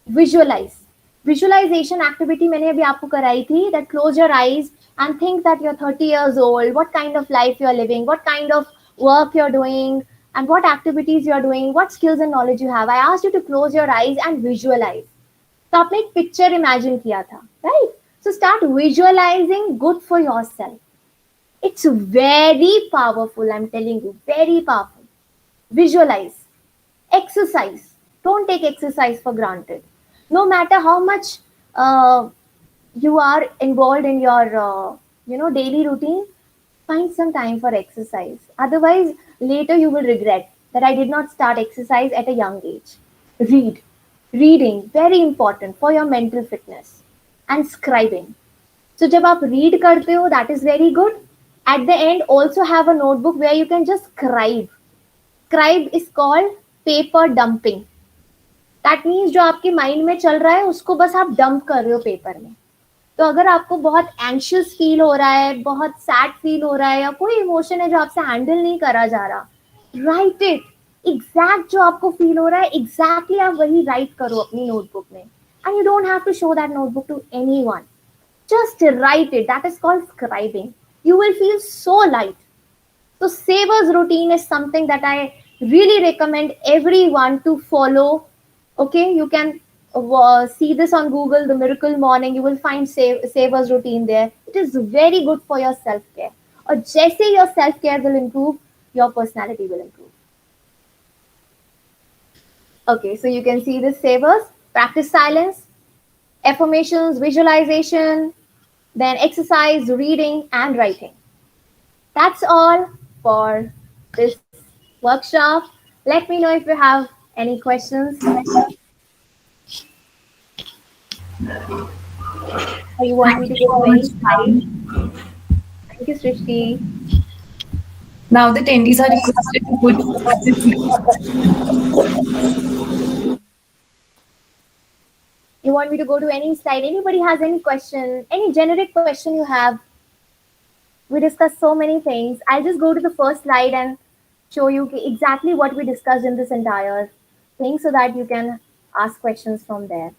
Visualize. Visualization activity मैंने अभी आपको कराई थी, that close your eyes and think that you're 30 years old, what kind of life you're living, what kind of work you're doing, and what activities you're doing, what skills and knowledge you have. I asked you to close your eyes and visualize. तो आपने एक picture imagine किया था, right? So start visualizing good for yourself. It's very powerful, I'm telling you, very powerful. Visualize. Exercise. Don't take exercise for granted. No matter how much you are involved in your daily routine, find some time for exercise. Otherwise, later you will regret that I did not start exercise at a young age. Read. Reading, very important for your mental fitness. And scribing. So जब आप read करते हो, that is very good. At the end, also have a notebook where you can just scribe. Scribe is called paper dumping. That means जो आपके mind में चल रहा है उसको बस आप डंप कर रहे हो पेपर में. तो अगर आपको बहुत एंशियस फील हो रहा है, बहुत सैड फील हो रहा है या कोई इमोशन है जो आपसे हैंडल नहीं करा जा रहा, राइट इट. एग्जैक्ट जो आपको फील हो रहा है एग्जैक्टली आप वही राइट करो अपनी नोटबुक में. And you don't have to show that notebook to anyone. Just write it. That is called scribing. You will feel so light. So savers routine is something that I really recommend everyone to follow. Okay, you can see this on Google, The Miracle Morning. You will find savers routine there. It is very good for your self-care. Or जैसे your self-care will improve, your personality will improve. Okay, so you can see this savers. Practice silence, affirmations, visualization, then exercise, reading and writing. That's all for this workshop. Let me know if you have any questions. Or you want me to go any slide? Thank you, Srishti. Now the attendees are requested to put You want me to go to any slide? Anybody has any question, any generic question you have? We discussed so many things. I'll just go to the first slide and show you exactly what we discussed in this entire thing so that you can ask questions from there.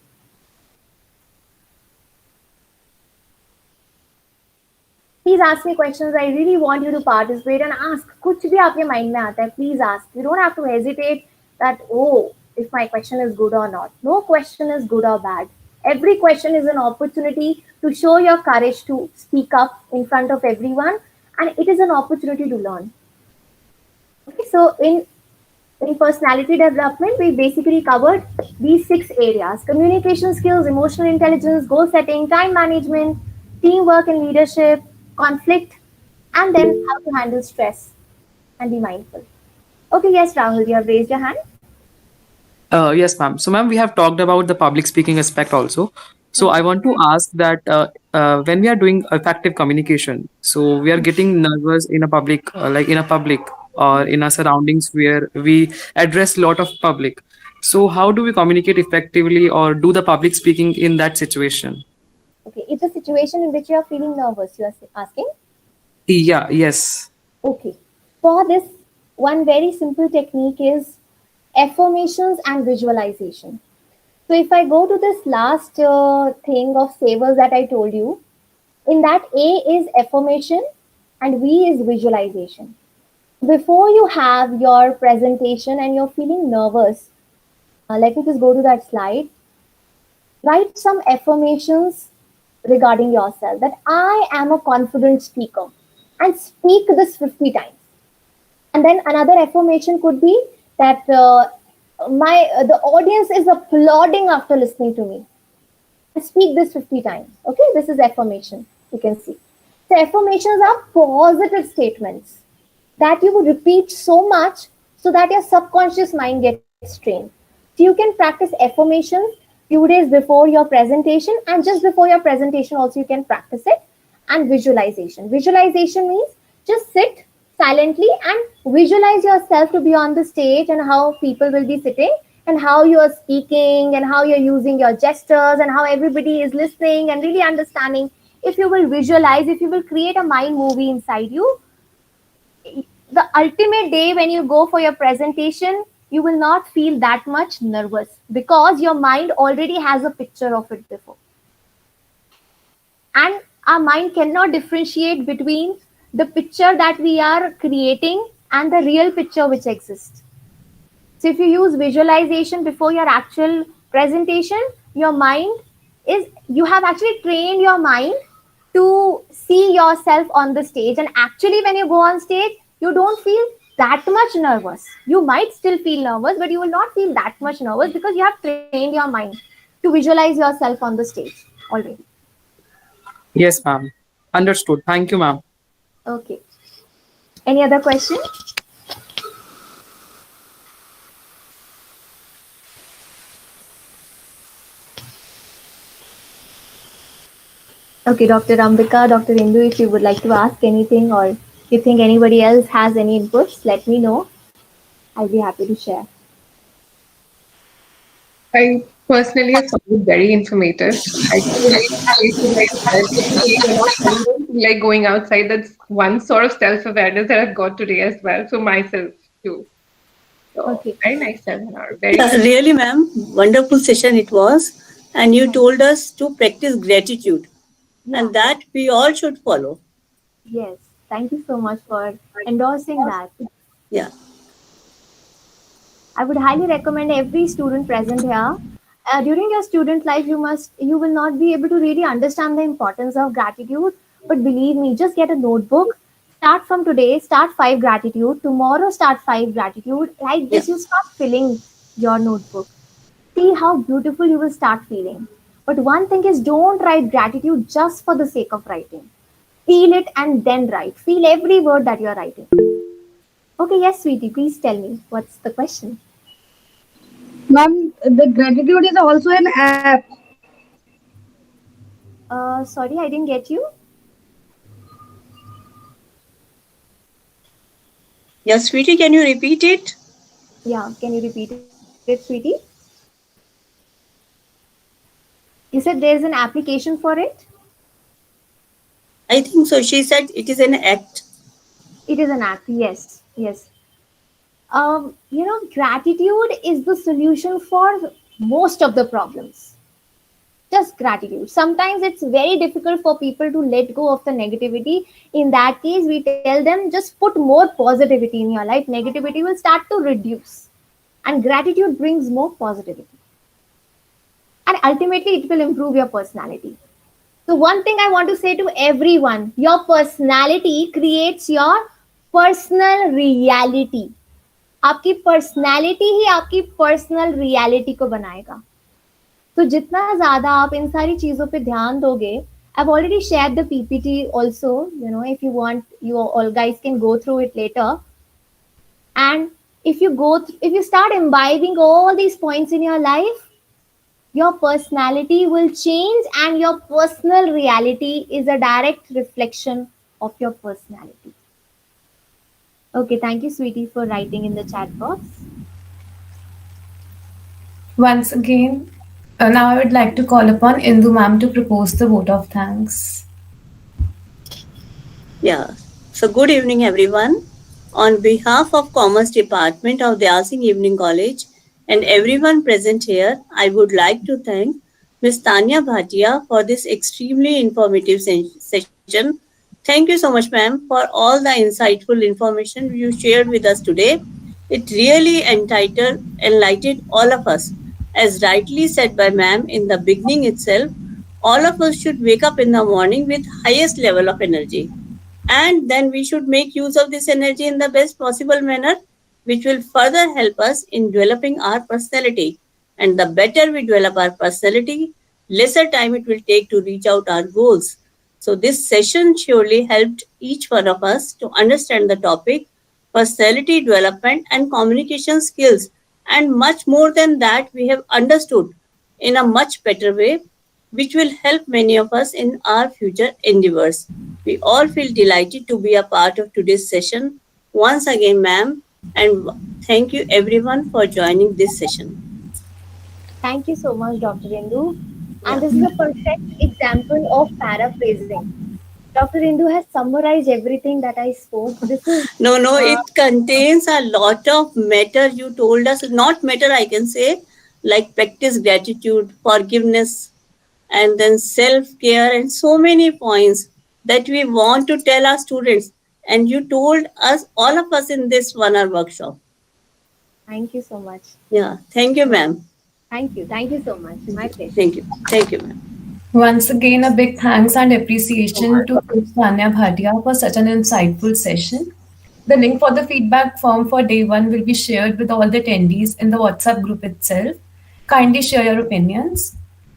Please ask me questions. I really want you to participate and ask. कुछ भी आपके mind में आता है, please ask. You don't have to hesitate that, oh, if my question is good or not. No question is good or bad. Every question is an opportunity to show your courage to speak up in front of everyone, and it is an opportunity to learn. Okay, so in personality development, we basically covered these 6 areas: communication skills, emotional intelligence, goal setting, time management, teamwork and leadership, conflict, and then how to handle stress and be mindful. Okay, yes, Rahul, you have raised your hand. Yes, ma'am. So, ma'am, we have talked about the public speaking aspect also. So, I want to ask that when we are doing effective communication, so we are getting nervous in a public, or in our surroundings where we address a lot of public. So, how do we communicate effectively or do the public speaking in that situation? situation in which you are feeling nervous, you are asking? Yeah, yes. Okay. For this, one very simple technique is affirmations and visualization. So if I go to this last thing of savers that I told you, in that A is affirmation and V is visualization. Before you have your presentation and you're feeling nervous, let me just go to that slide. Write some affirmations regarding yourself that I am a confident speaker and speak this 50 times. And then another affirmation could be that my the audience is applauding after listening to me. Speak this 50 times. Okay, this is affirmation. You can see. So affirmations are positive statements that you would repeat so much so that your subconscious mind gets trained. So you can practice affirmations few days before your presentation, and just before your presentation also you can practice it. And visualization. Visualization means just sit silently and visualize yourself to be on the stage and how people will be sitting and how you are speaking and how you're using your gestures and how everybody is listening and really understanding. If you will visualize, if you will create a mind movie inside you, the ultimate day when you go for your presentation, you will not feel that much nervous because your mind already has a picture of it before. And our mind cannot differentiate between the picture that we are creating and the real picture which exists. So if you use visualization before your actual presentation, your mind is, you have actually trained your mind to see yourself on the stage. And actually, when you go on stage, you don't feel that much nervous. You might still feel nervous, but you will not feel that much nervous because you have trained your mind to visualize yourself on the stage already. Yes, ma'am. Understood. Thank you, ma'am. Okay. Any other question? Okay, Dr. Ambika, Dr. Indu, if you would like to ask anything or you think anybody else has any inputs, let me know. I'll be happy to share. I personally have found it very informative. I can relate to what you said. Typically, when I don't feel like going outside, that's one sort of self-awareness that I've got today as well for myself too. So Okay. very nice seminar. Very Really, ma'am, wonderful session it was. And you told us to practice gratitude, and that we all should follow. Yes. Thank you so much for endorsing that. Yeah. I would highly recommend every student present here. During your student life, you will not be able to really understand the importance of gratitude. But believe me, just get a notebook. Start from today. Start 5 gratitude. Tomorrow, start 5 gratitude. Like this, you start filling your notebook. See how beautiful you will start feeling. But one thing is, don't write gratitude just for the sake of writing. Feel it and then write. Feel every word that you are writing. Okay, yes, sweetie, please tell me what's the question. Ma'am, the gratitude is also an app. Sorry, I didn't get you. Yes, sweetie, can you repeat it? Yeah, can you repeat it, sweetie? You said there's an application for it? I think so. She said it is an act. It is an act, yes, yes. Gratitude is the solution for most of the problems. Just gratitude. Sometimes it's very difficult for people to let go of the negativity. In that case, we tell them just put more positivity in your life. Negativity will start to reduce. And gratitude brings more positivity. And ultimately, it will improve your personality. So, one thing I want to say to everyone, your personality creates your personal reality. आपकी personality ही आपकी personal reality को बनाएगा. तो जितना ज्यादा आप इन सारी चीजों पे ध्यान दोगे, I've already shared the PPT also. If you want, you all guys can go through it later. And if you start imbibing all these points in your life, your personality will change, and your personal reality is a direct reflection of your personality. Okay, thank you, sweetie, for writing in the chat box. Once again, Now I would like to call upon Indu ma'am to propose the vote of thanks. Yeah. So good evening, everyone. On behalf of Commerce Department of the Asing Evening College and everyone present here, I would like to thank Ms. Tanya Bhatia for this extremely informative session. Thank you so much, ma'am, for all the insightful information you shared with us today. It really enlightened all of us. As rightly said by ma'am in the beginning itself, all of us should wake up in the morning with highest level of energy, and then we should make use of this energy in the best possible manner, which will further help us in developing our personality. And the better we develop our personality, lesser time it will take to reach out our goals. So this session surely helped each one of us to understand the topic personality development and communication skills, and much more than that we have understood in a much better way, which will help many of us in our future endeavors. We all feel delighted to be a part of today's session. Once again, ma'am, and thank you everyone for joining this session. Thank you so much, Dr. Indu. Yeah. And this is a perfect example of paraphrasing. Dr. Indu has summarized everything that I spoke. This is No, it contains a lot of matter you told us. Not matter, I can say, like practice gratitude, forgiveness, and then self care, and so many points that we want to tell our students. And you told us, all of us in this 1 hour workshop. thank you so much. Yeah, thank you, ma'am. Thank you. Thank you so much. My pleasure. Thank you, ma'am. Once again, a big thanks and appreciation to Coach Tanya Bhatia for such an insightful session. The link for the feedback form for day one will be shared with all the attendees in the WhatsApp group itself. Kindly share your opinions.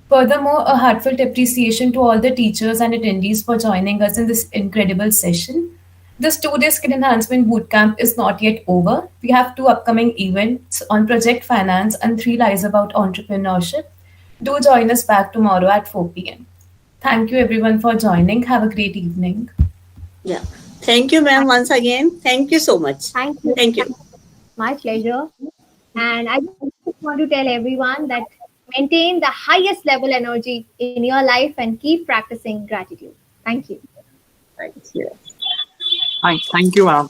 Furthermore, a heartfelt appreciation to all the teachers and attendees for joining us in this incredible session. This 2 day skill enhancement bootcamp is not yet over. We have 2 upcoming events on project finance and 3 lies about entrepreneurship. Do join us back tomorrow at 4 p.m. Thank you everyone for joining. Have a great evening. Yeah. Thank you, ma'am, once again. Thank you so much. Thank you. Thank you. My pleasure. And I just want to tell everyone that maintain the highest level energy in your life and keep practicing gratitude. Thank you. Thank you, ma'am.